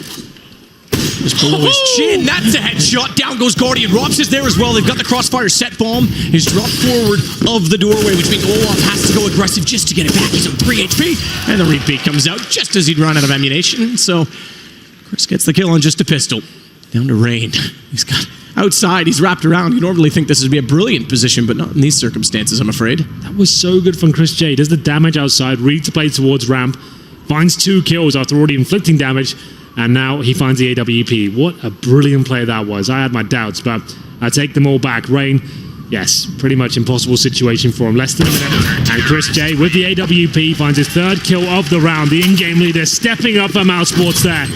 Just below his chin. That's a headshot. Down goes Guardian. Rops is there as well. They've got the crossfire set bomb. He's dropped forward of the doorway, which means Olaf has to go aggressive just to get it back. He's on 3 HP. And the repeat comes out just as he'd run out of ammunition. So Chris gets the kill on just a pistol. Down to Rain. He's got outside. He's wrapped around. You normally think this would be a brilliant position, but not in these circumstances, I'm afraid. That was so good from Chris J. Does the damage outside. Reads the play towards ramp. Finds 2 kills after already inflicting damage. And now he finds the AWP. What a brilliant play that was. I had my doubts, but I take them all back. Rain, yes, pretty much impossible situation for him. Less than a minute. And Chris J with the AWP finds his 3rd kill of the round. The in-game leader stepping up for Mousesports there.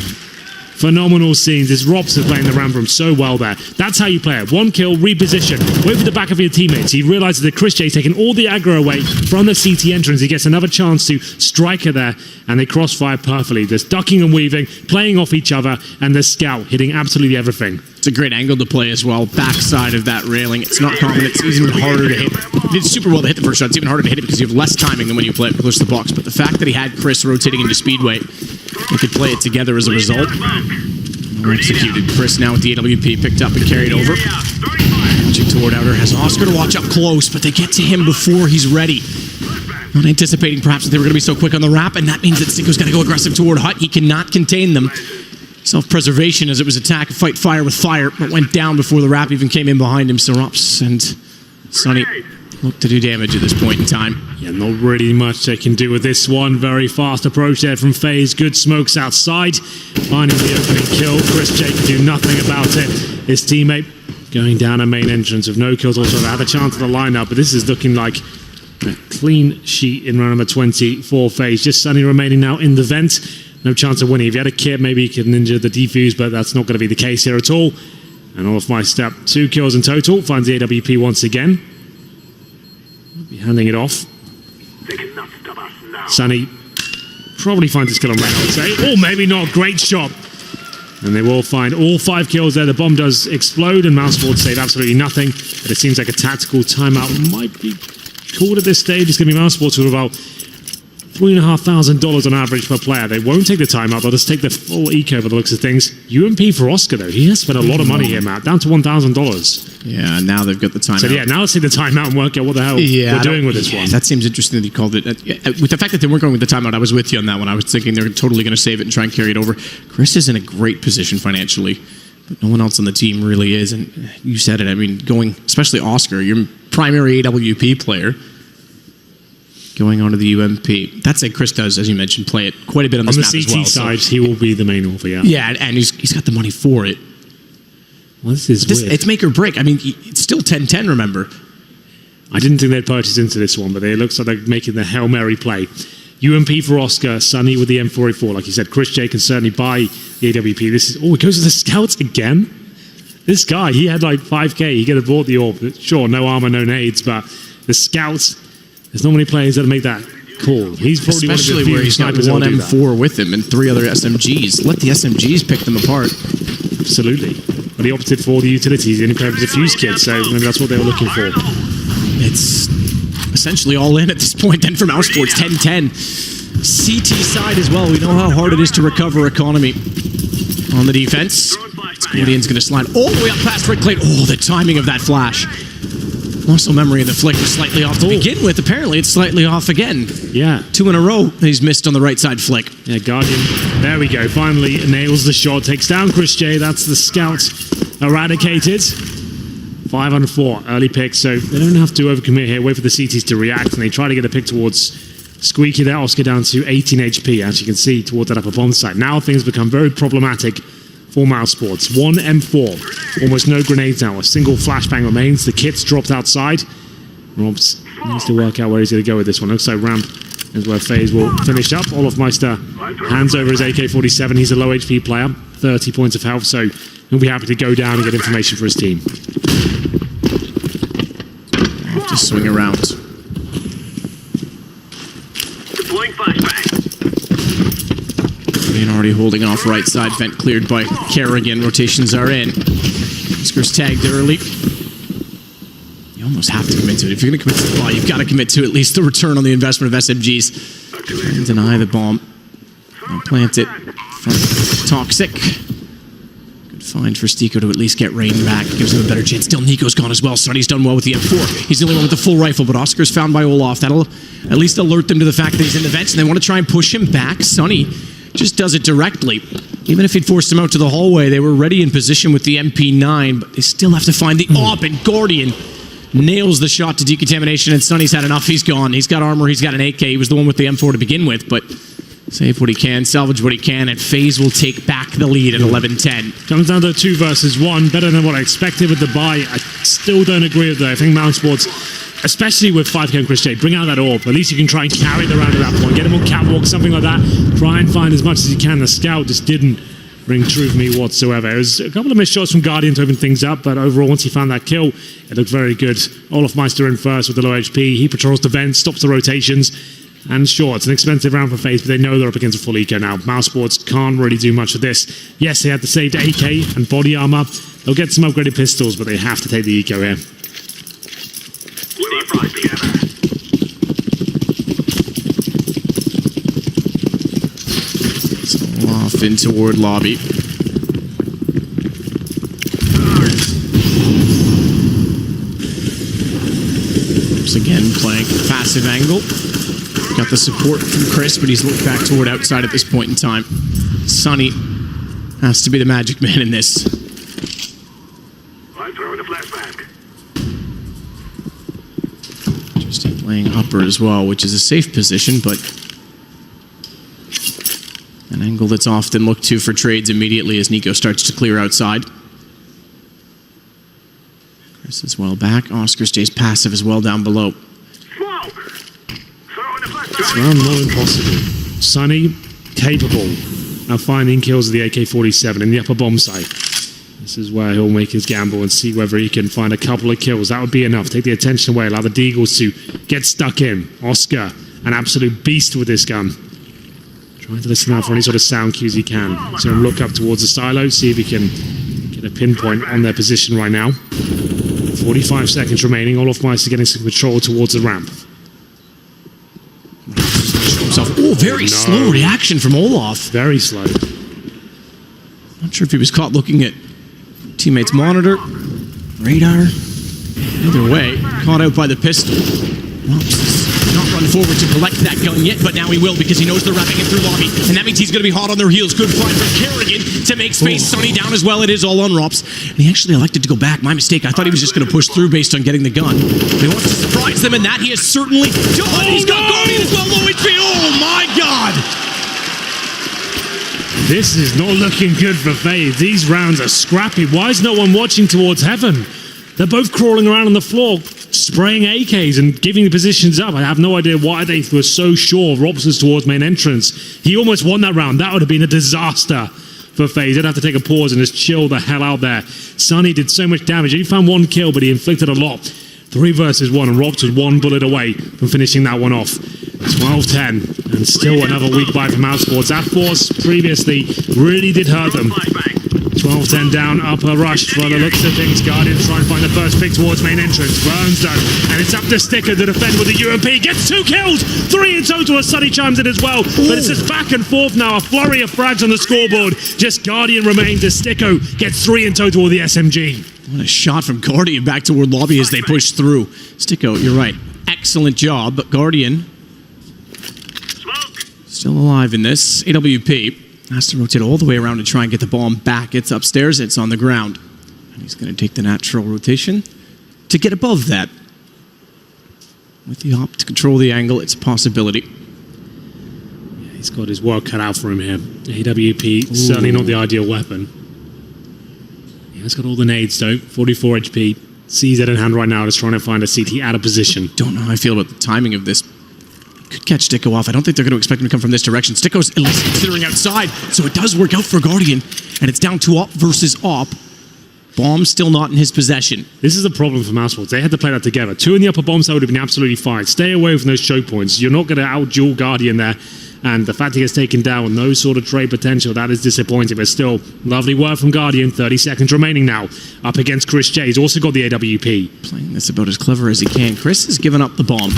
Phenomenal scenes. This Robs is playing the round from so well there. That's how you play it. 1 kill, reposition. Wait for the back of your teammates. He realizes that Chris J's taking all the aggro away from the CT entrance. He gets another chance to strike her there, and they crossfire perfectly. There's ducking and weaving, playing off each other, and the scout hitting absolutely everything. It's a great angle to play as well. Backside of that railing. It's not common. It's even harder to hit. He did super well to hit the first shot. It's even harder to hit it because you have less timing than when you play it close to the box. But the fact that he had Chris rotating into Speedway, he could play it together as a result. Executed. Chris now with the AWP picked up and carried over. Magic toward outer has Oscar to watch up close, but they get to him before he's ready. Not anticipating perhaps that they were going to be so quick on the wrap, and that means that Steeko's got to go aggressive toward Hut. He cannot contain them. Self-preservation as it was attack, fight fire with fire, but went down before the wrap even came in behind him. So Rops and Sunny look to do damage at this point in time. Yeah, not really much they can do with this one. Very fast approach there from Faze. Good smokes outside. Finding the opening kill. Chris J can do nothing about it. His teammate going down a main entrance with no kills. Also, they had a chance at the lineup, but this is looking like a clean sheet in round number 20 for Faze. Just Sunny remaining now in the vent. No chance of winning. If he had a kit, maybe he could ninja the defuse, but that's not going to be the case here at all. And Olafmeister, 2 kills in total. Finds the AWP once again. Be handing it off. Sunny probably finds his kill on Rain, I would say. Or maybe not. Great shot. And they will find all 5 kills there. The bomb does explode, and Mousesport save absolutely nothing. But it seems like a tactical timeout might be called at this stage. It's going to be Mousesport with about $3,500 on average per player. They won't take the timeout. They'll just take the full eco by the looks of things. UMP for Oscar, though. He has spent a lot of money here, Matt. Down to $1,000. Yeah, now they've got the timeout. So yeah, now let's take the timeout and work out what the hell they're doing with this one. That seems interesting that he called it. With the fact that they weren't going with the timeout, I was with you on that one. I was thinking they're totally going to save it and try and carry it over. Chris is in a great position financially, but no one else on the team really is. And you said it. I mean, going, especially Oscar, your primary AWP player, going on to the UMP. That's like Chris does, as you mentioned, play it quite a bit on this map as well. On the CT side, he will be the main author, yeah. Yeah, and he's got the money for it. Well, this is weird. It's make or break. I mean, it's still 10-10, remember? I didn't think they'd purchase into this one, but it looks like they're making the Hail Mary play. UMP for Oscar, Sunny with the M4A4. Like you said, Chris J can certainly buy the AWP. This is, it goes to the scouts again? This guy, he had like 5k. He could have bought the AWP. Sure, no armor, no nades, but the scouts, there's not many players that make that call. He's probably especially one of the where he's got one M4 with him and 3 other SMGs. Let the SMGs pick them apart. Absolutely. But he opted for the utilities, the only player with the defuse kit, so maybe that's what they were looking for. It's essentially all in at this point then for Mousesports, 10-10. CT side as well. We know how hard it is to recover economy on the defense. Guardian's going to slide all the way up past Red Clay. Oh, the timing of that flash. Muscle memory of the flick was slightly off to begin with. Apparently, it's slightly off again. Yeah. 2 in a row he's missed on the right side flick. Yeah, Guardian, there we go. Finally nails the shot, takes down Chris J. That's the scout eradicated. 5 on 4, early pick, so they don't have to overcommit here. Wait for the CTs to react, and they try to get a pick towards Squeaky there. Oscar down to 18 HP, as you can see, towards that upper bomb site. Now things become very problematic for Mousesports. 1 M4, almost no grenades now. A single flashbang remains. The kit's dropped outside. Robs needs to work out where he's going to go with this one. Looks like ramp is where Faze will finish up. Olofmeister hands over his AK-47. He's a low HP player, 30 points of health, so he'll be happy to go down and get information for his team. Have to swing around. Deploying flashbang. Guardian already holding off right side. Vent cleared by Kerrigan. Rotations are in. Oscar's tagged early. You almost have to commit to it. If you're going to commit to the ball, you've got to commit to at least the return on the investment of SMGs. And deny the bomb. Now plant it from Toxic. Good find for Stiko to at least get Rain back. Gives him a better chance. Still, Nico's gone as well. Sonny's done well with the M4. He's the only one with the full rifle, but Oscar's found by Olaf. That'll at least alert them to the fact that he's in the vents, and they want to try and push him back. Sonny just does it directly. Even if he'd forced him out to the hallway, they were ready in position with the MP9, but they still have to find the AWP, and Guardian nails the shot to decontamination, and Sonny's had enough. He's gone. He's got armor. He's got an AK. He was the one with the M4 to begin with, but save what he can, salvage what he can, and Faze will take back the lead at 11-10. Comes down to 2 versus 1. Better than what I expected with the buy. I still don't agree with that. I think Mousesport, especially with 5K and Chris J, bring out that AWP. At least you can try and carry the round at that point. Get him on catwalk, something like that. Try and find as much as you can. The scout just didn't ring true for me whatsoever. It was a couple of missed shots from Guardian to open things up, but overall, once he found that kill, it looked very good. Olofmeister in first with the low HP. He patrols the vent, stops the rotations. And sure, it's an expensive round for Faze, but they know they're up against a full eco now. Mousesports can't really do much of this. Yes, they had the saved AK and body armor. They'll get some upgraded pistols, but they have to take the eco here. So off in toward lobby. Once again, playing passive angle. Got the support from Chris, but he's looked back toward outside at this point in time. Sonny has to be the magic man in this. I'm throwing a flashbang. Just playing upper as well, which is a safe position, but an angle that's often looked to for trades immediately as Nico starts to clear outside. Chris is well back. Oscar stays passive as well down below. It's round not impossible. Sonny, capable of finding kills with the AK-47 in the upper bomb site. This is where he'll make his gamble and see whether he can find a couple of kills. That would be enough. Take the attention away, allow the Deagles to get stuck in. Oscar, an absolute beast with this gun. Trying to listen out for any sort of sound cues he can. So look up towards the silo, see if he can get a pinpoint on their position right now. 45 seconds remaining. Olofmeister getting some control towards the ramp. Oh, very slow reaction from Olaf. Very slow. Not sure if he was caught looking at teammates' monitor, radar. Either way, caught out by the pistol. Well, not run forward to collect that gun yet, but now he will because he knows they're wrapping him through lobby, and that means he's going to be hot on their heels. Good find from Kerrigan to make space. Sonny down as well. It is all on Rops, and he actually elected to go back. My mistake. I thought he was just going to push through based on getting the gun. But he wants to surprise them, and that he has certainly done. He's got Guardian as well. Low HP. Oh my God! This is not looking good for Faze. These rounds are scrappy. Why is no one watching towards heaven? They're both crawling around on the floor, spraying AKs and giving the positions up. I have no idea why they were so sure Robs was towards main entrance. He almost won that round. That would have been a disaster for Faze. They'd have to take a pause and just chill the hell out there. Sonny did so much damage. He found 1 kill, but he inflicted a lot. 3 versus 1, and Robs was 1 bullet away from finishing that one off. 12-10, and still another weak buy from Mousesport. That force previously really did hurt them. 12-10 down, upper rush by the looks of things. Guardians try and find the first pick towards main entrance. Burns though, and it's up to Sticker to defend with the UMP. Gets 2 kills, 3 in total as Sunny chimes in as well. But it's just back and forth now, a flurry of frags on the scoreboard. Just Guardian remains as Sticko gets 3 in total with the SMG. What a shot from Guardian back toward lobby as they push through. Sticko, you're right. Excellent job, but Guardian still alive in this. AWP has to rotate all the way around to try and get the bomb back. It's upstairs, it's on the ground. And he's going to take the natural rotation to get above that. With the op to control the angle, it's a possibility. Yeah, he's got his work cut out for him here. AWP, certainly not the ideal weapon. He has got all the nades though, 44 HP. CZ in hand right now, just trying to find a CT out of position. Don't know how I feel about the timing of this. Could catch Sticko off. I don't think they're going to expect him to come from this direction. Sticko's at least considering outside, so it does work out for Guardian. And it's down to op versus op. Bomb still not in his possession. This is a problem for Mousesport. They had to play that together. 2 in the upper bomb side would have been absolutely fine. Stay away from those choke points. You're not going to out-duel Guardian there. And the fact he gets taken down with no sort of trade potential, that is disappointing. But still, lovely work from Guardian. 30 seconds remaining now. Up against Chris J. He's also got the AWP. Playing this about as clever as he can. Chris has given up the bomb.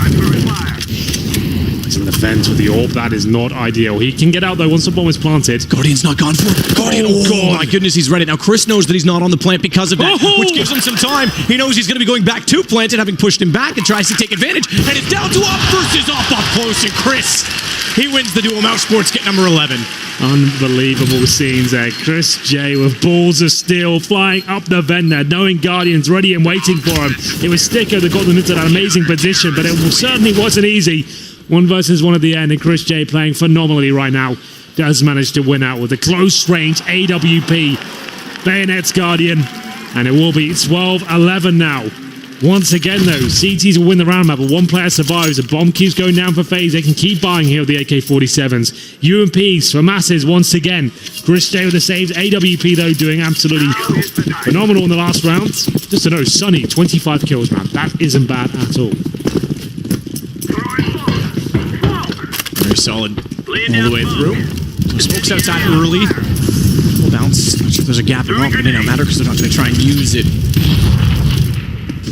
He's in the fence with the orb. That is not ideal. He can get out though once the bomb is planted. Guardian's not gone for it. Guardian, oh my goodness, he's ready. Now Chris knows that he's not on the plant because of that, which gives him some time. He knows he's going to be going back to planted, having pushed him back, and tries to take advantage. And it's down to op versus op up close, and Chris, he wins the duel. Mousesport's get number 11. Unbelievable scenes there. Chris J with balls of steel flying up the vent there, knowing Guardians ready and waiting for him. It was Sticko that got them into that amazing position, but it certainly wasn't easy. 1 versus 1 at the end, and Chris J playing phenomenally right now. Does manage to win out with a close range AWP. Bayonets Guardian, and it will be 12-11 now. Once again though, CTs will win the round map, but 1 player survives. The bomb keeps going down for Faze. They can keep buying here with the AK-47s. UMPs for masses once again. Chris J with the saves. AWP though doing absolutely phenomenal in the last round. Just to know, Sunny, 25 kills, man. That isn't bad at all. Very solid all the way through. Smokes outside early. We'll bounce. Not sure if there's a gap or not, but it don't matter because they're not going to try and use it.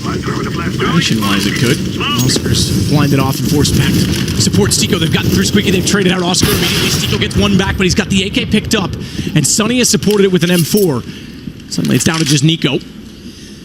Position-wise, it could. Oscar's blinded off and forced back. Support Stico. They've gotten through Squeaky. They've traded out Oscar immediately. Stico gets 1 back, but he's got the AK picked up. And Sunny has supported it with an M4. Suddenly it's down to just Nico.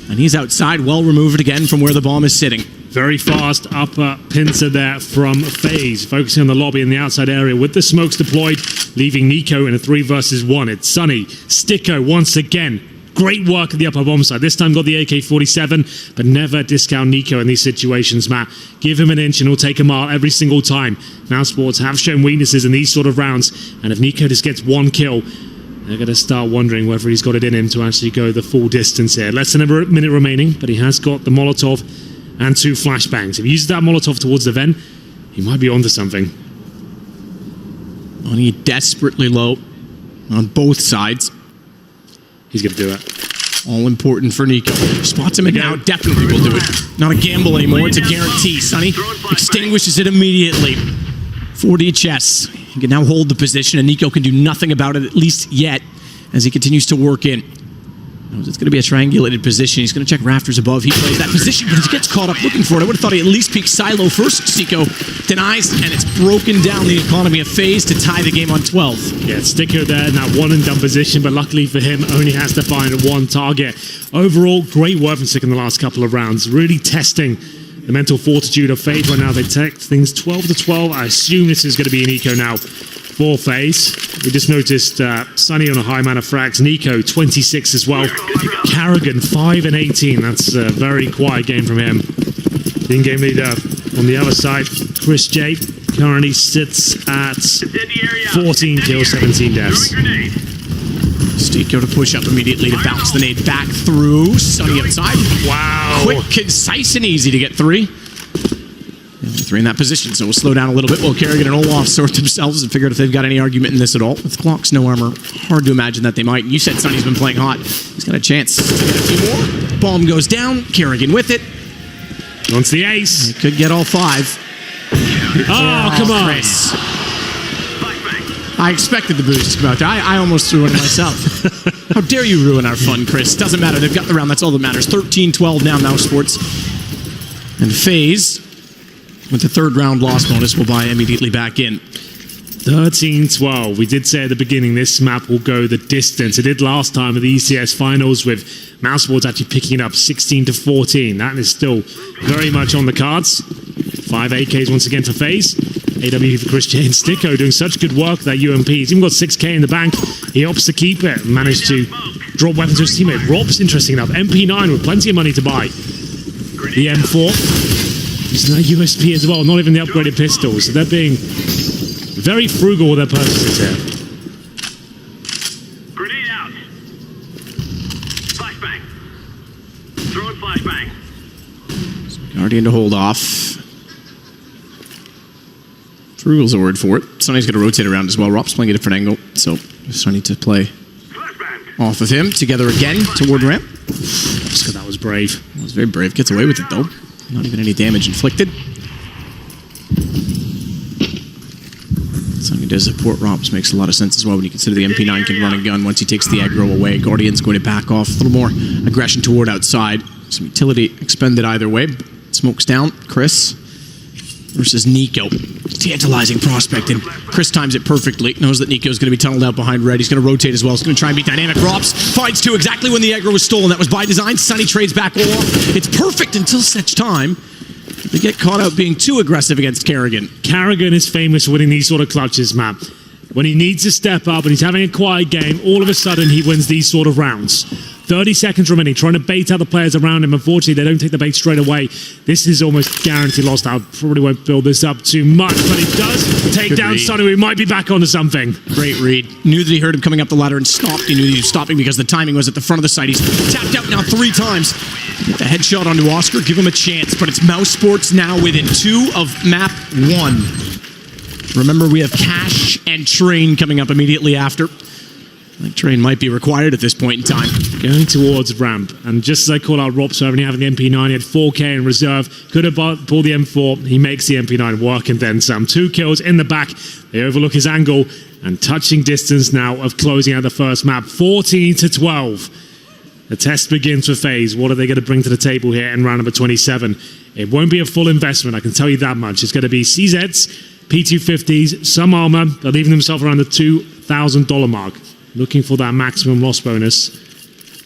And he's outside, well removed again from where the bomb is sitting. Very fast upper pincer there from Faze, focusing on the lobby in the outside area with the smokes deployed, leaving Nico in a 3 versus 1. It's Sunny. Sticko once again. Great work at the upper bomb side. This time got the AK-47, but never discount Nico in these situations, Matt. Give him an inch and he'll take a mile every single time. Mousesports have shown weaknesses in these sort of rounds, and if Nico just gets 1 kill, they're going to start wondering whether he's got it in him to actually go the full distance here. Less than a minute remaining, but he has got the Molotov and 2 flashbangs. If he uses that Molotov towards the vent, he might be onto something. Money desperately low on both sides. He's going to do it. All important for Nico. Spots him and now definitely will do it. Not a gamble anymore, it's a guarantee. Sunny extinguishes it immediately. 4D chess. He can now hold the position, and Nico can do nothing about it, at least yet, as he continues to work in. It's going to be a triangulated position. He's going to check rafters above. He plays that position, but he gets caught up looking for it. I would have thought he at least peeked silo first. Sticko denies, and it's broken down the economy of Faze to tie the game on 12. Yeah, Sticko there in that 1 and done position, but luckily for him, only has to find 1 target. Overall, great work from Stick in the last couple of rounds. Really testing the mental fortitude of Faze right now. They take things 12-12. I assume this is going to be an eco now for Faze. We just noticed Sunny on a high amount of frags. Nico, 26 as well. Carrigan, 5 and 18. That's a very quiet game from him. Team game leader on the other side, Chris J, currently sits at 14 kills, 17 deaths. Stico to push up immediately to bounce the nade back through. Sunny outside. Wow. Quick, concise, and easy to get 3. 3 in that position, so we'll slow down a little bit while Kerrigan and Olaf sort themselves and figure out if they've got any argument in this at all. With clocks, no armor, hard to imagine that they might. You said Sunny's been playing hot. He's got a chance to get a few more. Bomb goes down, Kerrigan with it. Wants the ace. He could get all 5. Oh, come on. Chris. I expected the boost to come out there. I almost threw it myself. How dare you ruin our fun, Chris? Doesn't matter. They've got the round. That's all that matters. 13-12 now, Mousesport. And Faze, with the third round loss bonus, will buy immediately back in. 13-12. We did say at the beginning this map will go the distance. It did last time at the ECS finals with Mousesport actually picking it up 16-14. That is still very much on the cards. 5 AKs once again for Faze. AW for Chris J and Sticko doing such good work with that UMP. He's even got 6k in the bank. He opts to keep it. Managed to drop weapons to his teammate. Rob's interesting enough. MP9 with plenty of money to buy. The M4. Using that USP as well. Not even the upgraded pistols. So they're being very frugal with their purchases here. Grenade out. Flashbang. Throwing flashbang. Guardian to hold off. Frugal's a word for it. Sonny's going to rotate around as well. Rob's playing a different angle, so Sonny to play off of him. Together again toward ramp. That was brave. That was very brave. Gets away with it, though. Not even any damage inflicted. Sonny does support Robs. Makes a lot of sense as well when you consider the MP9 can run a gun once he takes the aggro away. Guardian's going to back off. A little more aggression toward outside. Some utility expended either way. Smokes down. Chris versus Nico. Tantalizing prospect, and Chris times it perfectly. Knows that Nico's going to be tunneled out behind red. He's going to rotate as well. He's going to try and be dynamic. Robs finds two exactly when the aggro was stolen. That was by design. Sonny trades back all off. It's perfect until such time they get caught out being too aggressive against Kerrigan. Kerrigan is famous for winning these sort of clutches, man. When he needs to step up and he's having a quiet game, all of a sudden he wins these sort of rounds. 30 seconds remaining, trying to bait out the players around him. Unfortunately, they don't take the bait straight away. This is almost guaranteed lost. I probably won't build this up too much, but he does take Good down read. Sonny. We might be back onto something. Great read. Knew that he heard him coming up the ladder and stopped. He knew he was stopping because the timing was at the front of the site. He's tapped out now 3 times. Get the headshot onto Oscar, give him a chance, but it's Mousesports now within 2 of map 1. Remember, we have Cash and Train coming up immediately after. I think Train might be required at this point in time. Going towards ramp, and just as I call out Rob, so only having the MP9, he had 4k in reserve, could have pulled the M4, he makes the MP9 work and then some. 2 kills in the back, they overlook his angle, and touching distance now of closing out the first map, 14-12. The test begins for Faze. What are they going to bring to the table here in round number 27? It won't be a full investment, I can tell you that much. It's going to be CZs, P250s, some armor, they're leaving themselves around the $2,000 mark. Looking for that maximum loss bonus.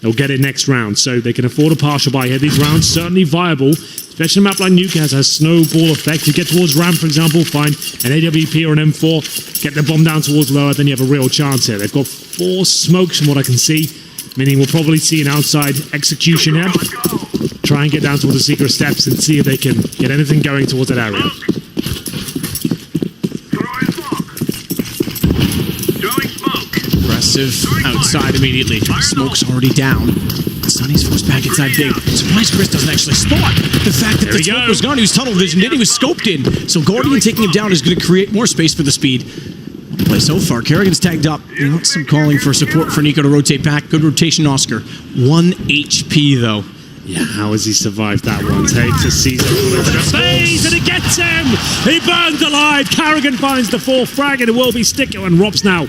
They'll get it next round, so they can afford a partial buy here. These rounds certainly viable, especially a map like Nuke has a snowball effect. You get towards ramp, for example, find an AWP or an M4, get the bomb down towards lower, then you have a real chance here. They've got 4 smokes from what I can see, meaning we'll probably see an outside execution here. Try and get down towards the secret steps and see if they can get anything going towards that area. Outside immediately. Smoke's already down. Sonny's forced back inside big. Surprised Chris doesn't actually spot the fact that the smoke was gone. He was tunnel visioned in. He was scoped in. So Guardian taking him down is going to create more space for the speed. Play so far. Kerrigan's tagged up. He wants some calling for support for Nico to rotate back. Good rotation, Oscar. 1 HP though. Yeah, how has he survived that one? Takes a season to Faze, and it gets him! He burns alive! Kerrigan finds the 4th frag, and it will be Sticko, and Rob's now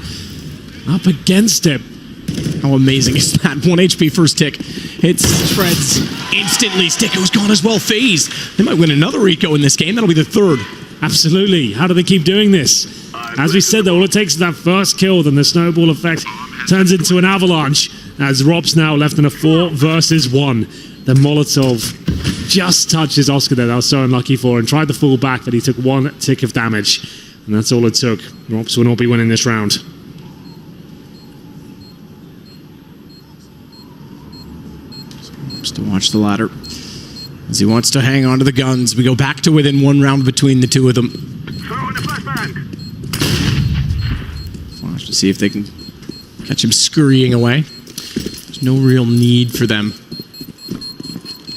up against him. How amazing is that? 1 HP first tick. Hits spreads instantly. Sticko's gone as well. Faze. They might win another eco in this game. That'll be the 3rd. Absolutely. How do they keep doing this? As we said, though, all it takes is that first kill, then the snowball effect turns into an avalanche. As Rob's now left in a 4 versus 1. The Molotov just touches Oscar there. That was so unlucky for him. Tried the full back, but he took 1 tick of damage. And that's all it took. Robs will not be winning this round. To watch the ladder as he wants to hang on to the guns. We go back to within 1 round between the 2 of them. Throw in the flashbang. Flash to see if they can catch him scurrying away. There's no real need for them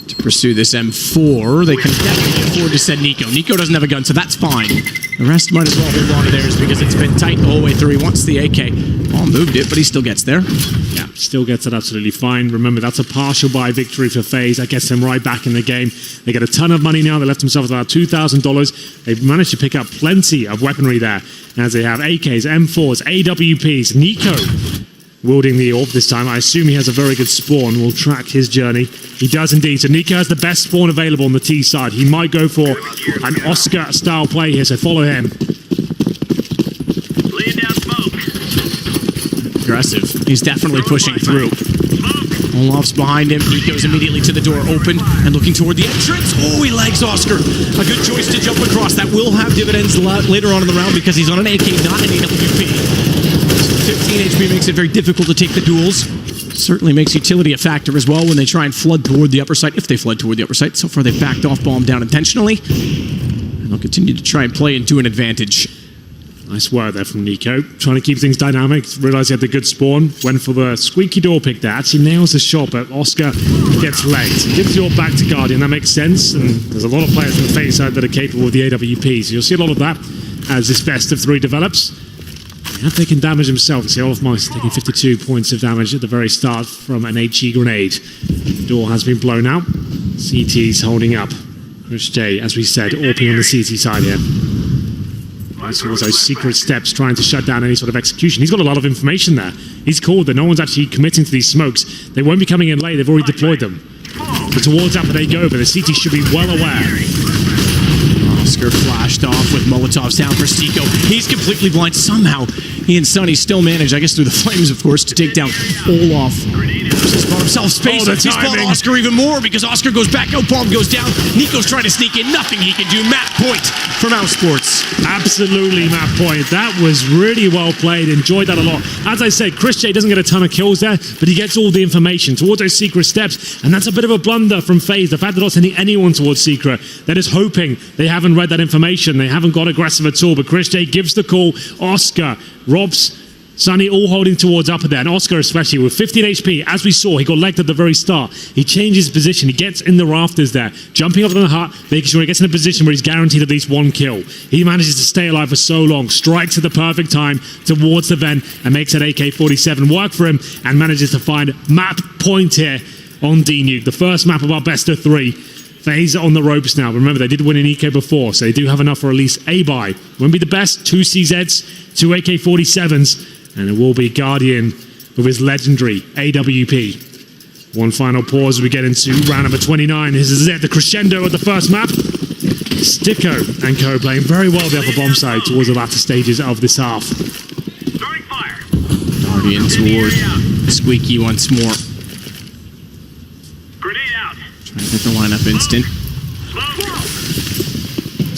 to pursue this M4. They can definitely afford to send Nico. Nico doesn't have a gun, so that's fine. The rest might as well hold on to theirs because it's been tight the whole way through. He wants the AK. Ball moved it, but he still gets there. Yeah, still gets it absolutely fine. Remember, that's a partial buy victory for Faze. That gets them right back in the game. They get a ton of money now. They left themselves about $2,000. They've managed to pick up plenty of weaponry there, as they have AKs, M4s, AWPs, Nico wielding the orb this time. I assume he has a very good spawn. We'll track his journey. He does indeed. So Nico has the best spawn available on the T side. He might go for an Oscar-style play here, so follow him. Laying down smoke. Aggressive. He's definitely pushing through. Olaf's behind him. He goes immediately to the door, open and looking toward the entrance. Oh, he legs Oscar. A good choice to jump across. That will have dividends later on in the round because he's on an AK, not an AWP. 15 HP makes it very difficult to take the duels. Certainly makes utility a factor as well when they try and flood toward the upper site, if they flood toward the upper site. So far, they've backed off, bomb down intentionally. And they'll continue to try and play into an advantage. Nice work there from Nico. Trying to keep things dynamic. Realised he had the good spawn. Went for the squeaky door pick there. Actually nails the shot, but Oscar gets legged. Gives the orb back to Guardian. That makes sense. And there's a lot of players on the Faze side that are capable of the AWP. So you'll see a lot of that as this best of 3 develops. They have taken damage himself. See, Olaf Mice taking 52 points of damage at the very start from an HE grenade. The door has been blown out. CT's holding up. Chris J, as we said, AWP on the CT side here. Nice towards those secret steps, trying to shut down any sort of execution. He's got a lot of information there. He's called that no one's actually committing to these smokes. They won't be coming in late. They've already deployed them. But towards Upper they go, but the CT should be well aware. Oscar flashed off with Molotovs down for Stico. He's completely blind. Somehow, he and Sonny still manage, I guess through the flames, of course, to take down Olaf. He's brought himself space. Oh, He's brought Oscar even more because Oscar goes back out, bomb goes down. Nico's trying to sneak in. Nothing he can do. Map point for Mousesport. Absolutely, map point. That was really well played. Enjoyed that a lot. As I said, Chris J doesn't get a ton of kills there, but he gets all the information towards those secret steps, and that's a bit of a blunder from Faze. The fact they're not sending anyone towards secret, they're just hoping they haven't read that information. They haven't got aggressive at all, but Chris J gives the call. Oscar, Robs, Sonny all holding towards Upper there, and Oscar especially with 15 HP. As we saw, he got legged at the very start. He changes his position. He gets in the rafters there, jumping up on the hut, making sure he gets in a position where he's guaranteed at least 1 kill. He manages to stay alive for so long, strikes at the perfect time towards the vent, and makes that AK-47 work for him, and manages to find map point here on D-Nuke. The first map of our best of 3. Faze on the ropes now. Remember, they did win in EK before, so they do have enough for at least a buy. Won't be the best. 2 CZs, 2 AK-47s, and it will be Guardian with his legendary AWP. One final pause as we get into round number 29. This is it, the crescendo of the first map. Sticko and co playing very well the upper bomb side towards the latter stages of this half. Throwing fire. Guardian toward Squeaky once more. Grenade out. Trying to hit the lineup instant.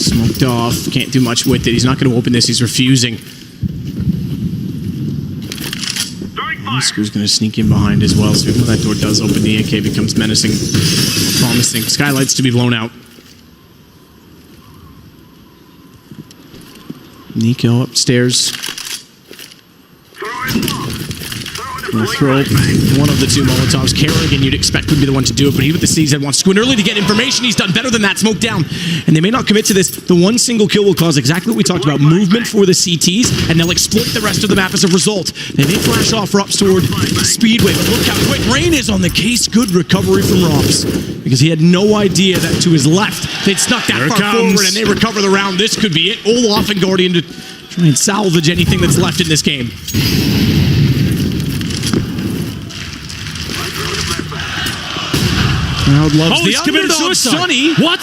Smoke. Smoked off. Can't do much with it. He's not going to open this. He's refusing. Oscar's going to sneak in behind as well, so even though that door does open, the AK becomes menacing, promising. Skylights to be blown out. Nico upstairs. We'll throw one of the 2 Molotovs. Kerrigan, you'd expect, would be the one to do it, but he with the CZ wants to go in early to get information. He's done better than that. Smoke down. And they may not commit to this. The one single kill will cause exactly what we talked about, movement for the CTs, and they'll exploit the rest of the map as a result. They may flash off Rops toward Speedway, but look how quick Rain is on the case. Good recovery from Rops, because he had no idea that to his left, they'd snuck that far forward, and they recover the round. This could be it. Olaf and Guardian to try and salvage anything that's left in this game. Crowd loves the underdog, Sonny. What?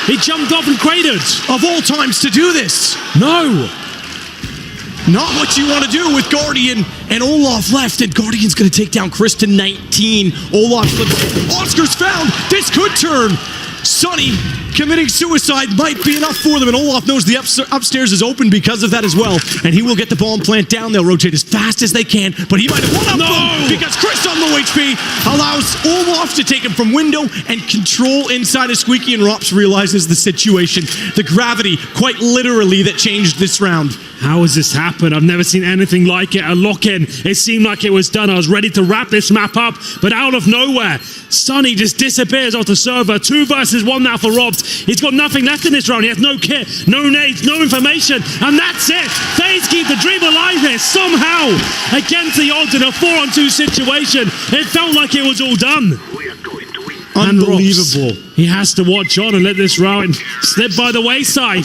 He jumped off and cratered. Of all times to do this. No. Not what you want to do with Guardian and Olaf left. And Guardian's going to take down Chris to 19. Olaf flips. Oscar's found. This could turn. Sonny committing suicide might be enough for them, and Olaf knows the upstairs is open because of that as well, and he will get the bomb plant down. They'll rotate as fast as they can, but he might have one up them because Chris on low HP allows Olaf to take him from window and control inside of Squeaky, and Rops realizes the situation. The gravity, quite literally, that changed this round. How has this happened? I've never seen anything like it. A lock-in. It seemed like it was done. I was ready to wrap this map up, but out of nowhere, Sunny just disappears off the server. 2 versus 1 now for Robs. He's got nothing left in this round. He has no kit, no nades, no information, and that's it. Faze keep the dream alive here somehow. Against the odds in a 4-on-2 situation. It felt like it was all done. We are going to win. Unbelievable. He has to watch on and let this round slip by the wayside.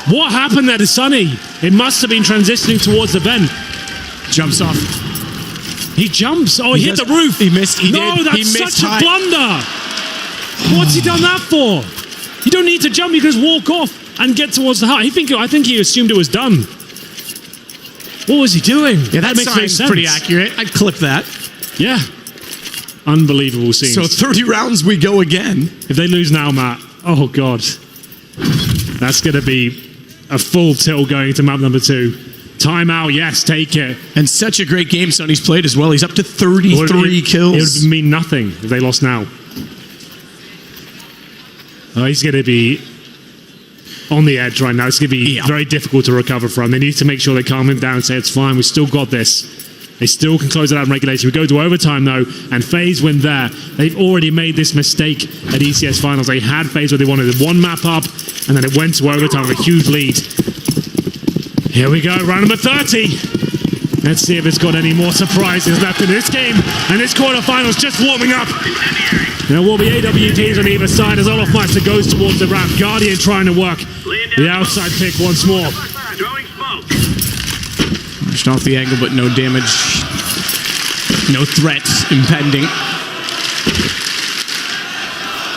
What happened there to Sunny? It must have been transitioning towards the vent. Jumps off. He jumps. Oh, he hit the roof. He missed. He no, did. that's He missed such a blunder. What's he done that for? You don't need to jump. You can just walk off and get towards the height. I think he assumed it was done. What was he doing? Yeah, that makes no sign's sense. pretty accurate. I'd clip that. Yeah. Unbelievable scenes. So 30 rounds we go again. If they lose now, Matt, oh God. That's going to be a full tilt going to map number 2. Timeout, yes, take it. And such a great game Sonny's played as well. He's up to 33 kills. It would mean nothing if they lost now. Oh, he's going to be on the edge right now. It's going to be very difficult to recover from. They need to make sure they calm him down and say, it's fine, we still got this. They still can close it out in regulation. We go to overtime, though, and Faze win there. They've already made this mistake at ECS Finals. They had Faze where they wanted 1 map up, and then it went to overtime with a huge lead. Here we go, round number 30. Let's see if it's got any more surprises left in this game. And this quarterfinal's just warming up. There will be AWPs on either side as Olofmeister goes towards the ramp. Guardian trying to work the outside pick once more. Throwing smoke. Pushed off the angle, but no damage. No threat impending.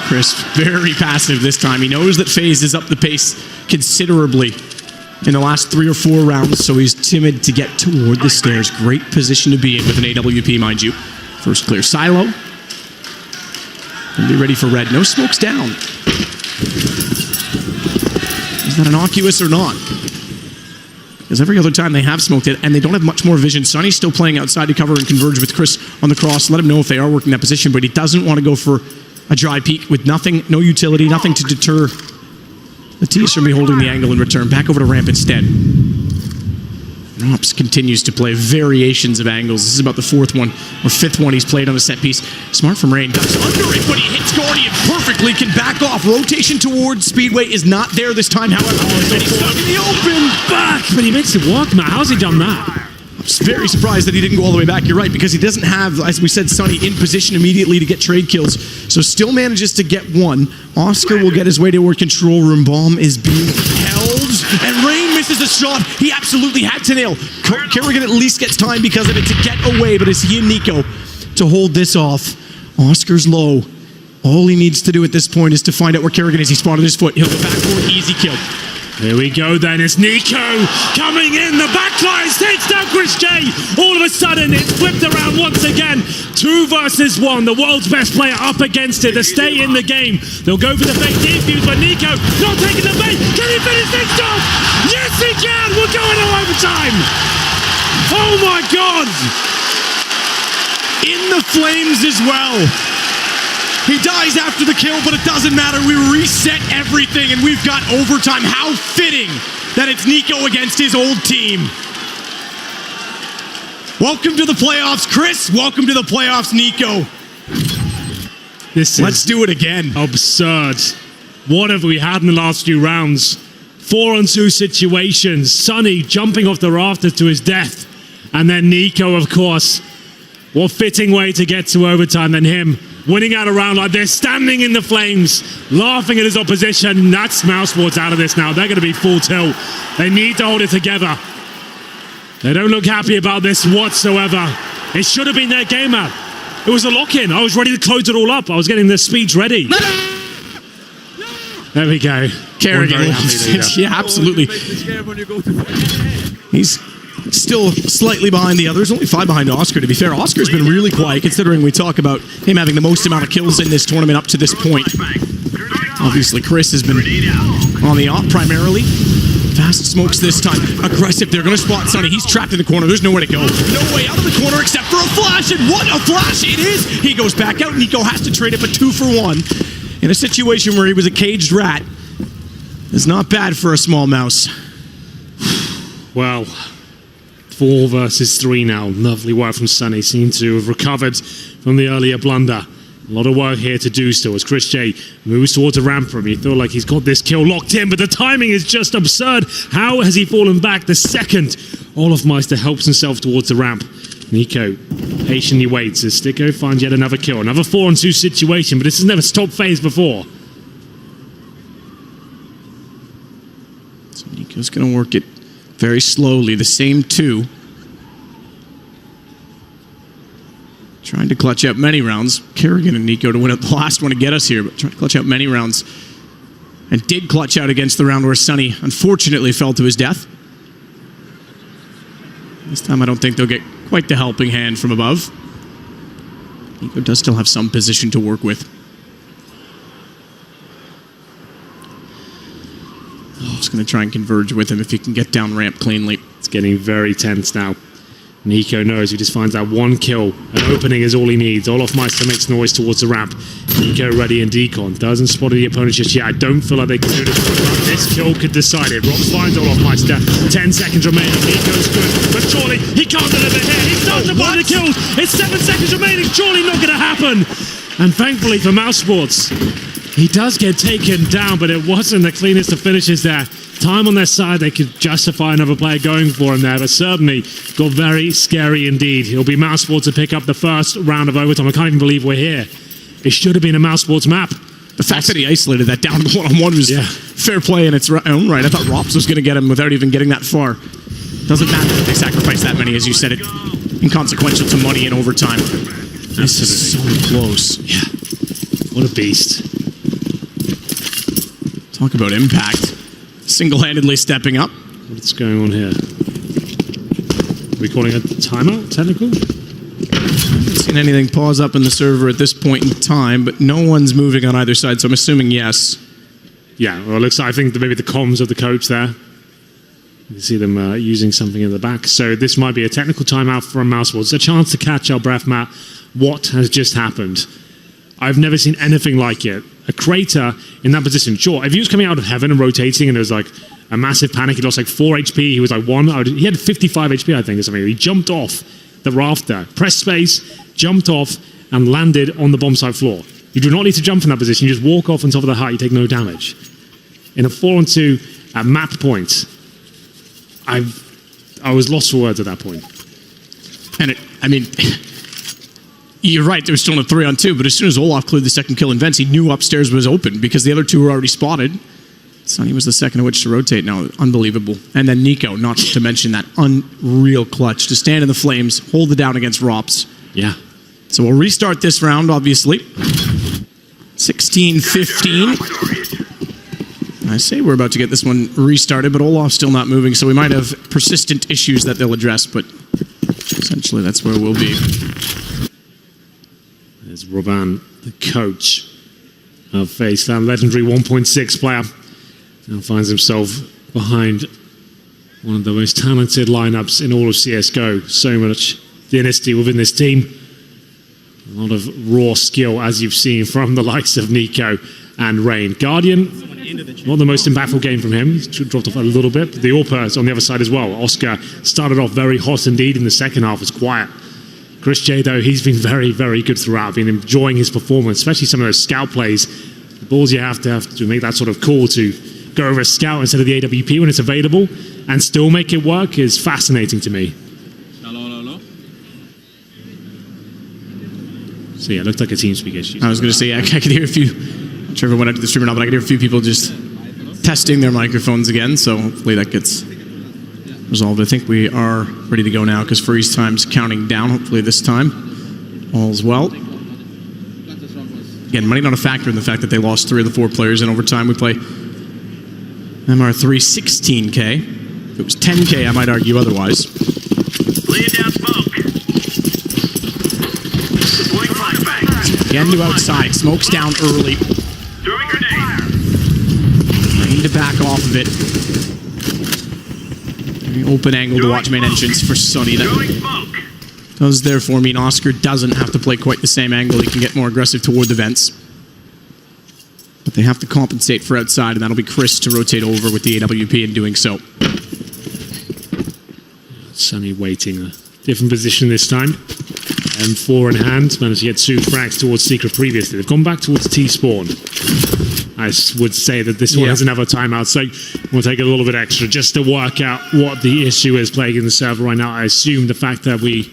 Chris, very passive this time. He knows that Faze is up the pace considerably in the last 3 or 4 rounds, so he's timid to get toward the stairs. Great position to be in with an AWP, mind you. First clear silo. And be ready for red. No smokes down. Is that innocuous or not? Because every other time they have smoked it, and they don't have much more vision. Sonny's still playing outside to cover and converge with Chris on the cross. Let him know if they are working that position, but he doesn't want to go for a dry peek with nothing, no utility, nothing to deter the T should be holding the angle in return. Back over to ramp instead. Rops continues to play variations of angles. This is about the 4th one or 5th one he's played on a set piece. Smart from Rain. Ducks under it, but he hits Guardian perfectly. Can back off. Rotation towards Speedway is not there this time, however. And he's stuck in the open. Back! But he makes it work, Matt. How's he done that? I'm very surprised that he didn't go all the way back. You're right, because he doesn't have, as we said, Sunny in position immediately to get trade kills. So still manages to get 1. Oscar will get his way toward control room. Bomb is being held, and Rain misses a shot he absolutely had to nail. Kerrigan at least gets time because of it to get away, but it's he and Nico to hold this off. Oscar's low. All he needs to do at this point is to find out where Kerrigan is. He spotted his foot. He'll go back for an easy kill. Here we go then, it's Nico coming in, the backline takes down Chris J. All of a sudden, it's flipped around once again. 2 versus 1, the world's best player up against it to stay in the game. They'll go for the fake defuse, but Nico not taking the bait. Can he finish things off? Yes, he can! We're going to overtime! Oh my God! In the flames as well. He dies after the kill, but it doesn't matter. We reset everything, and we've got overtime. How fitting that it's Nico against his old team. Welcome to the playoffs, Chris. Welcome to the playoffs, Nico. Let's do it again. Absurd. What have we had in the last few rounds? 4-on-2 situations. Sunny jumping off the rafters to his death. And then Nico, of course. What fitting way to get to overtime than him winning out a round like this, standing in the flames, laughing at his opposition. That's Mousesport's out of this now. They're going to be full tilt. They need to hold it together. They don't look happy about this whatsoever. It should have been their game out. It was a lock-in. I was ready to close it all up. I was getting the speeds ready. There we go. Kerrigan. Yeah, absolutely. He's still slightly behind the others, only 5 behind Oscar, to be fair. Oscar's been really quiet, considering we talk about him having the most amount of kills in this tournament up to this point. Obviously, Chris has been on the op primarily. Fast smokes this time. Aggressive. They're going to spot Sunny. He's trapped in the corner. There's nowhere to go. No way out of the corner except for a flash, and what a flash it is! He goes back out. Nico has to trade it, but 2 for 1. In a situation where he was a caged rat. It's not bad for a small mouse. Well, 4 versus 3 now. Lovely work from Sunny. Seem to have recovered from the earlier blunder. A lot of work here to do still as Chris J moves towards a ramp from. He feel like he's got this kill locked in, but the timing is just absurd. How has he fallen back the second Olofmeister helps himself towards the ramp? Nico patiently waits as Sticko finds yet another kill. Another 4-on-2 situation, but this has never stopped Faze before. So Nico's going to work it very slowly. The same 2. Trying to clutch out many rounds. Kerrigan and Nico to win it the last one to get us here, but trying to clutch out many rounds. And did clutch out against the round where Sunny unfortunately fell to his death. This time I don't think they'll get quite the helping hand from above. Nico does still have some position to work with. I'm just going to try and converge with him if he can get down ramp cleanly. It's getting very tense now. Nico knows he just finds that one kill. An opening is all he needs. Olofmeister makes noise towards the ramp. Nico ready and decon. Doesn't spot the opponent just yet. I don't feel like they can do this. This kill could decide it. Rob finds Olofmeister. 10 seconds remaining. Nico's good. But surely he can't deliver here. He starts to find the kills. It's 7 seconds remaining. Surely not going to happen. And thankfully for Mousesports, he does get taken down, but it wasn't the cleanest of finishes there. Time on their side, they could justify another player going for him there, but certainly got very scary indeed. It'll be Mousesport to pick up the first round of overtime. I can't even believe we're here. It should have been a Mousesports map. The fact that he isolated that down one-on-one was fair play in its own right. I thought Rops was going to get him without even getting that far. Doesn't matter that they sacrificed that many, as you said, it inconsequential to money in overtime. This is so close. Yeah. What a beast. Talk about impact. Single-handedly stepping up. What's going on here? Are we calling a timeout, technical? Haven't seen anything pause up in the server at this point in time, but no one's moving on either side, so I'm assuming yes. Yeah, well, it looks like, I think maybe the comms of the coach there. You can see them using something in the back. So this might be a technical timeout from Mousesport. It's a chance to catch our breath, Matt. What has just happened? I've never seen anything like it. A crater in that position. Sure, if he was coming out of heaven and rotating and there was like a massive panic, he lost like 4 HP, he was like 1, he had 55 HP I think or something. He jumped off the rafter, pressed space, jumped off and landed on the bomb site floor. You do not need to jump from that position, you just walk off on top of the hut, you take no damage. In a 4-on-2 at map point, I was lost for words at that point. And I mean, you're right, there was still a 3-on-2, but as soon as Olaf cleared the second kill in vents, he knew upstairs was open because the other 2 were already spotted. Sunny was the second of which to rotate now. Unbelievable. And then Nico, not to mention that unreal clutch to stand in the flames, hold it down against Rops. Yeah. So we'll restart this round, obviously. 16-15. I say we're about to get this one restarted, but Olaf's still not moving, so we might have persistent issues that they'll address, but essentially that's where we'll be. There's Robin, the coach of Faze, that legendary 1.6 player. Now finds himself behind one of the most talented lineups in all of CSGO. So much dynasty within this team. A lot of raw skill, as you've seen from the likes of Nico and Rain. Guardian, not the most impactful game from him. He's dropped off a little bit. But the AWPer is on the other side as well. Oscar started off very hot indeed. In the second half was quiet. Chris J, though, he's been very, very good throughout. Been enjoying his performance, especially some of those scout plays. The balls you have to make that sort of call to go over a scout instead of the AWP when it's available and still make it work is fascinating to me. Hello. So yeah, it looked like a TeamSpeak issue. I was going to say, I could hear a few, I'm not sure if it went out to the stream or not, but I could hear a few people just testing their microphones again, so hopefully that gets resolved. I think we are ready to go now because freeze time's counting down. Hopefully this time all's well. Again, money not a factor in the fact that they lost 3 of the 4 players in overtime. We play MR3 16K. If it was 10K, I might argue otherwise. Laying down smoke. Deploying flashbang. Again to outside. Smoke's down early. Throwing grenade. Need to back off of it. Very open angle to watch main entrance for Sunny. Throwing smoke. Does therefore mean Oscar doesn't have to play quite the same angle. He can get more aggressive toward the vents. But they have to compensate for outside, and that'll be Chris to rotate over with the AWP in doing so. Sunny waiting a different position this time. M4 in hand, managed to get 2 frags towards Secret previously. They've gone back towards T-spawn. I would say that this one has another timeout, so we'll take a little bit extra just to work out what the issue is plaguing the server right now. I assume the fact that we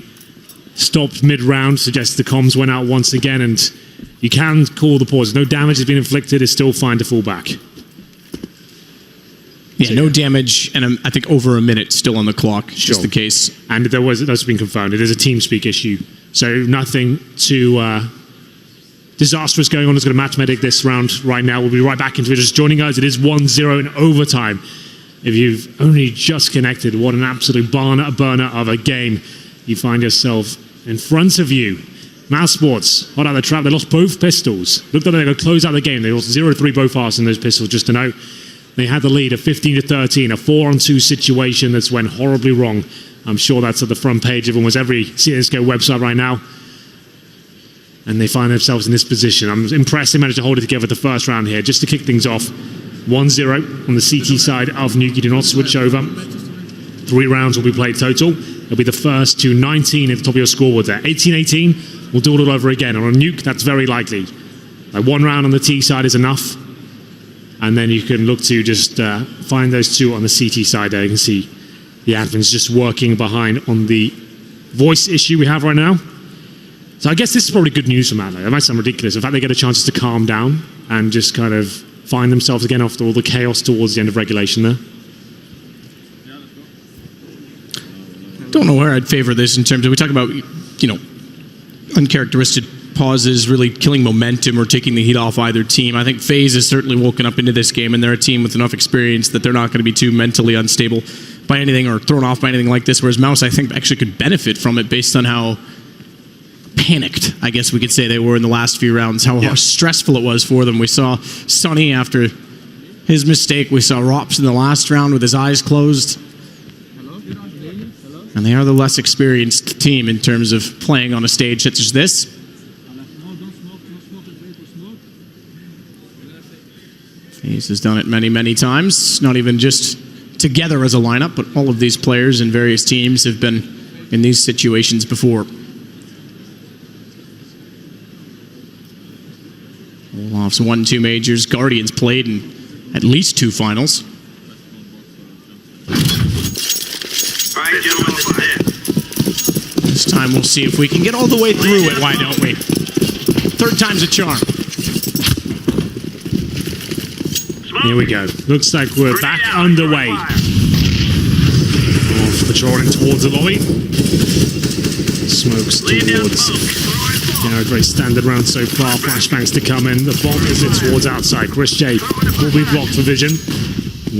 stopped mid-round suggests the comms went out once again, and you can call the pause. No damage has been inflicted, it's still fine to fall back. Yeah, no damage, and I think over a minute still on the clock, just the case. And that's been confirmed. It is a TeamSpeak issue, so nothing too disastrous going on. It's going to match medic this round right now. We'll be right back into it. Just joining us, it is 1-0 in overtime. If you've only just connected, what an absolute burner of a game you find yourself in front of you. Mousesport, hot out the trap. They lost both pistols. Looked like they were going to close out the game. They lost 0-3 both halves in those pistols, just to note. They had the lead of 15-13, a 4-on-2 situation that's went horribly wrong. I'm sure that's at the front page of almost every CSGO website right now. And they find themselves in this position. I'm impressed they managed to hold it together the first round here. Just to kick things off, 1-0 on the CT side of Nuke. You do not switch over. 3 rounds will be played total. It'll be the first to 19 at the top of your scoreboard there. 18-18, we'll do it all over again. On a Nuke, that's very likely. Like 1 round on the T side is enough. And then you can look to just find those 2 on the CT side there. You can see the admin's just working behind on the voice issue we have right now. So I guess this is probably good news for Matt. It might sound ridiculous. In fact, they get a chance to calm down and just kind of find themselves again after all the chaos towards the end of regulation there. Don't know where I'd favor this in terms of, we talk about, you know, uncharacteristic pauses really killing momentum or taking the heat off either team. I think Faze has certainly woken up into this game, and they're a team with enough experience that they're not going to be too mentally unstable by anything or thrown off by anything like this, whereas Mouse, I think, actually could benefit from it based on how panicked, I guess we could say, they were in the last few rounds, how stressful it was for them. We saw Sunny after his mistake. We saw Rops in the last round with his eyes closed. And they are the less experienced team in terms of playing on a stage such as this. Faze has done it many, many times, not even just together as a lineup, but all of these players in various teams have been in these situations before. Olaf's won 2 majors. Guardians played in at least 2 finals. All right, gentlemen, this is it. This time we'll see if we can get all the way through it, why don't we? 3rd time's a charm. Here we go. Looks like we're back underway. Patrolling towards the lobby. Smokes towards. Very standard round so far. Flashbangs to come in. The bomb is in towards outside. Chris J will be blocked for vision.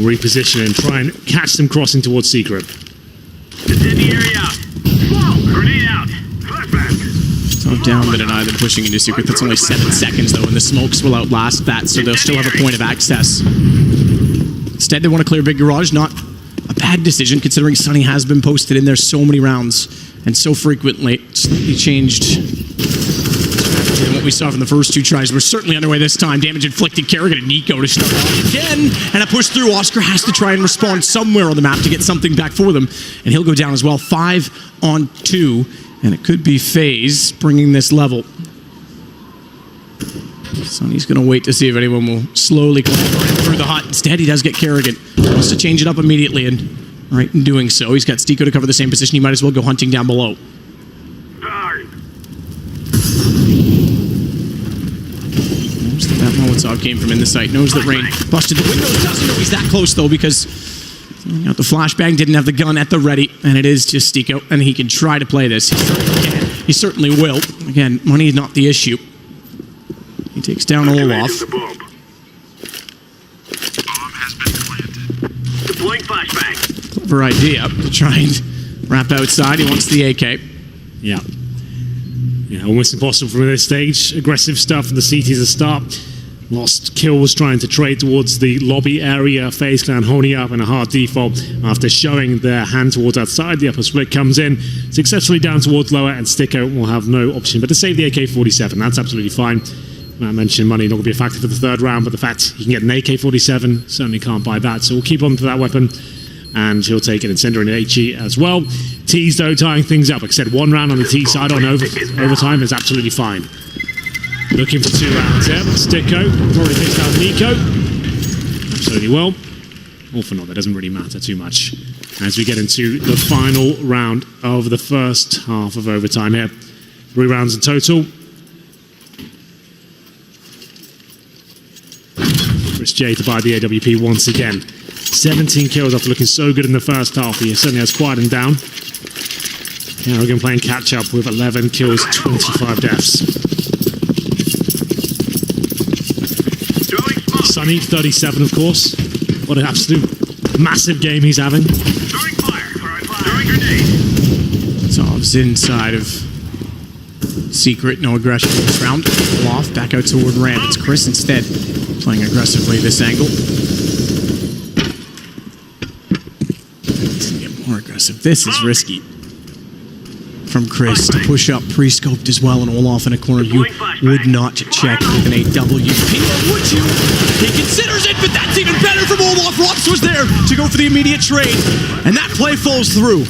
Reposition and try and catch them crossing towards Secret. Incendiary out. Whoa! Grenade out. Flashback. So down but deny them pushing into Secret. That's only 7 seconds though, and the smokes will outlast that, so they'll still have a point of access. Instead, they want to clear Big Garage. Not a bad decision considering Sunny has been posted in there so many rounds and so frequently. Slightly changed. And what we saw from the first 2 tries were certainly underway this time. Damage inflicted. Kerrigan and Nico to start off again. And a push through. Oscar has to try and respond somewhere on the map to get something back for them. And he'll go down as well. 5 on 2. And it could be Faze bringing this level. Sonny's going to wait to see if anyone will slowly climb through the hut. Instead, he does get Kerrigan. Wants to change it up immediately. And right in doing so, he's got Stico to cover the same position. He might as well go hunting down below. That Molotov came from in the site. Knows that Rain busted the window. Doesn't know he's that close, though, because you know, the flashbang didn't have the gun at the ready, and it is just Stico, and he can try to play this. He certainly can. He certainly will. Again, money is not the issue. He takes down Olaf. Bomb has been planted. Deploying flashbang. Clever idea to try and wrap outside. He wants the AK. Yeah. Yeah, almost impossible from this stage. Aggressive stuff from the CTs at start. Lost kills trying to trade towards the lobby area. Faze Clan holding up in a hard default after showing their hand towards outside. The upper split comes in successfully down towards lower, and Sticko will have no option but to save the AK-47. That's absolutely fine. I mentioned money not going to be a factor for the 3rd round, but the fact he can get an AK-47 certainly can't buy that. So we'll keep on to that weapon. and he'll take it and send her in HE as well. T's, though, tying things up. Like I said, 1 round on the T side on overtime is absolutely fine. Looking for 2 rounds here. Sticko probably picks out Nico. Absolutely well. Or for not, that doesn't really matter too much. As we get into the final round of the first half of overtime here. 3 rounds in total. Chris J to buy the AWP once again. 17 kills after looking so good in the first half. He certainly has quieted down. Kerrigan playing catch up with 11 kills, 25 deaths. Sunny, 37 of course. What an absolute massive game he's having. Sov's inside of Secret, no aggression this round. Off, back out toward ramp. It's Chris instead, playing aggressively this angle. Needs to get more aggressive. This is risky. From Chris to push up, pre-scoped as well, and Olaf in a corner. You would not check with an AWP, or would you? He considers it, but that's even better from Olaf. Rops was there to go for the immediate trade, and that play falls through.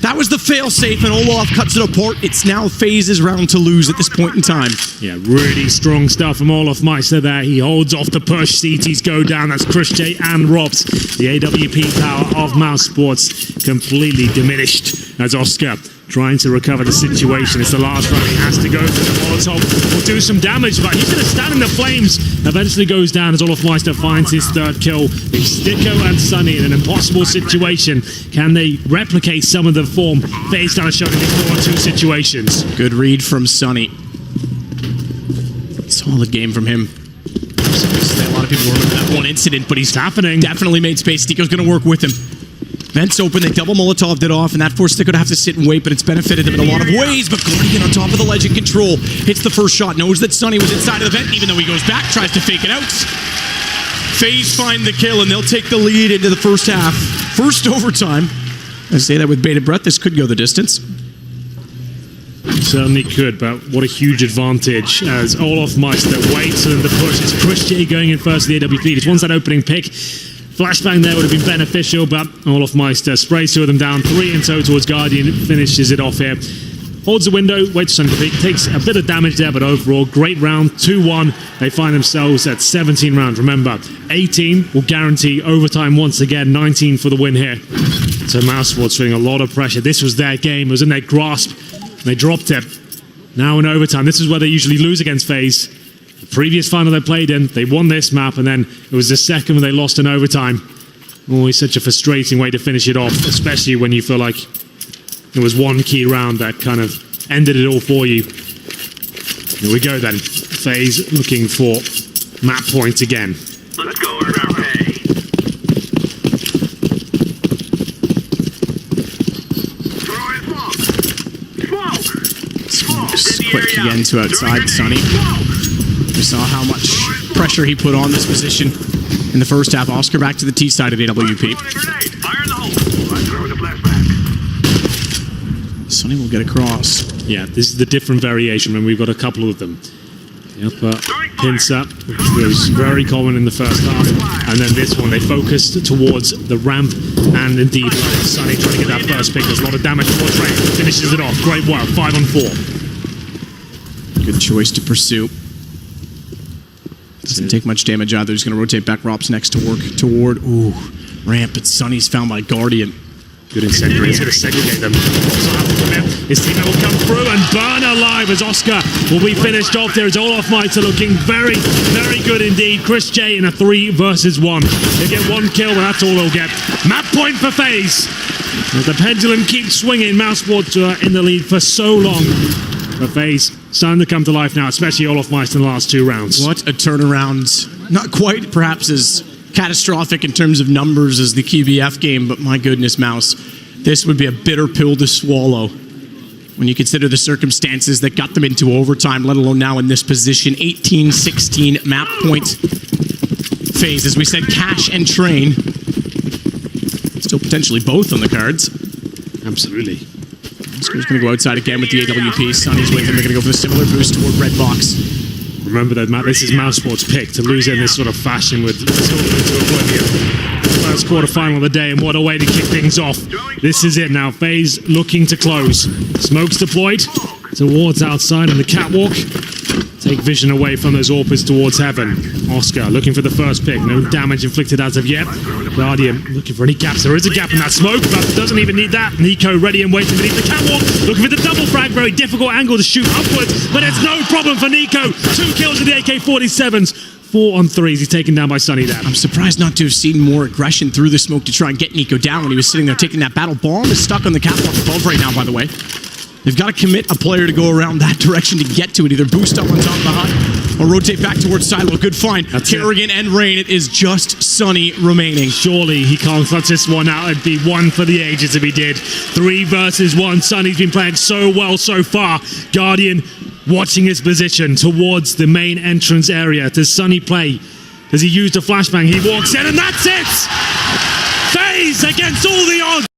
That was the fail-safe, and Olaf cuts it apart. It's now Faze's round to lose at this point in time. Yeah, really strong stuff from Olaf Meister there. He holds off the push. CTs go down. That's Chris J and Robs. The AWP power of Mousesport completely diminished as Oscar trying to recover the situation. It's the last round. He has to go for the Molotov. Will do some damage, but he's going to stand in the flames. Eventually goes down as Olaf Meister finds his 3rd kill. Sticko and Sunny in an impossible situation. Can they replicate some of the form Faze kind of showed in these 4-on-2 situations? Good read from Sunny. Solid game from him. A lot of people remember that one incident, but he's happening. Definitely made space. Sticko's going to work with him. Vents open, they double Molotov'd it off, and that forced Sticko to have to sit and wait, but it's benefited him in a lot of ways. But Guardian on top of the ledge in control. Hits the first shot, knows that Sunny was inside of the vent, even though he goes back, tries to fake it out. Faze find the kill, and they'll take the lead into the first half. First overtime. I say that with bated breath, this could go the distance. Certainly could, but what a huge advantage as Olaf Meister waits and the push. It's Chris J going in first to the AWP. Just wants that opening pick. Flashbang there would have been beneficial, but Olaf Meister sprays 2 of them down. 3 in total as Guardian finishes it off here. Holds the window, waits for Sunny. Takes a bit of damage there, but overall, great round. 2-1. They find themselves at 17 rounds. Remember, 18 will guarantee overtime once again. 19 for the win here. So Mousesport's feeling a lot of pressure. This was their game. It was in their grasp. They dropped it. Now in overtime. This is where they usually lose against Faze. The previous final they played in, they won this map, and then it was the second when they lost in overtime. Always such a frustrating way to finish it off, especially when you feel like there was one key round that kind of ended it all for you. Here we go then. Faze looking for map points again. Let's go earn our pay. Smoke's quick again to outside Sunny. We saw how much pressure he put on this position in the first half. Oscar back to the T side of AWP. Sunny will get across. Yeah, this is the different variation when we've got a couple of them. The upper pincer, which was very common in the first half. And then this one, they focused towards the ramp. And indeed, Sunny trying to get that first pick. There's a lot of damage for Trey. Finishes it off. Great work. 5 on 4. Good choice to pursue. Doesn't take much damage either. He's going to rotate back. Rops next to work toward. Ooh, ramp. But Sunny's found by Guardian. Good incendiary. He's going to segregate them. His teammate will come through and burn alive as Oscar will be finished off there. As Olaf Meister looking very, very good indeed. Chris J in a 3 versus 1. They get 1 kill, and that's all they'll get. Map point for Faze. As the pendulum keeps swinging, Mousesport in the lead for so long. But Faze starting to come to life now, especially Olaf Meister in the last 2 rounds. What a turnaround. Not quite, perhaps, as catastrophic in terms of numbers as the QBF game, but my goodness, Mouse, this would be a bitter pill to swallow when you consider the circumstances that got them into overtime, let alone now in this position. 18-16 map point Faze. As we said, Cash and Train. Still potentially both on the cards. Absolutely. Oscar's going to go outside again with the AWP. Sunny's with him. They're going to go for the similar boost toward Red Box. Remember that this is Mousesport's pick to lose in this sort of fashion with Silver into Oblivion. First quarterfinal of the day, and what a way to kick things off. This is it now. Faze looking to close. Smokes deployed towards outside on the catwalk. Take vision away from those AWPers towards heaven. Oscar looking for the first pick. No damage inflicted as of yet. Guardian looking for any gaps. There is a gap in that smoke, but doesn't even need that. Nico ready and waiting beneath the catwalk. Looking for the double frag. Very difficult angle to shoot upwards, but it's no problem for Nico. 2 kills with the AK-47s. 4 on 3s. He's taken down by Sunny there. I'm surprised not to have seen more aggression through the smoke to try and get Nico down when he was sitting there taking that battle. Bomb is stuck on the catwalk above right now, by the way. They've got to commit a player to go around that direction to get to it. Either boost up on top of the hut or rotate back towards Silo. Good find. Kerrigan and Rain. It is just Sunny remaining. Surely he can't clutch this one out. It'd be one for the ages if he did. 3 versus 1. Sunny's been playing so well so far. Guardian watching his position towards the main entrance area. Does Sunny play? Does he use the flashbang? He walks in and that's it! Faze against all the odds!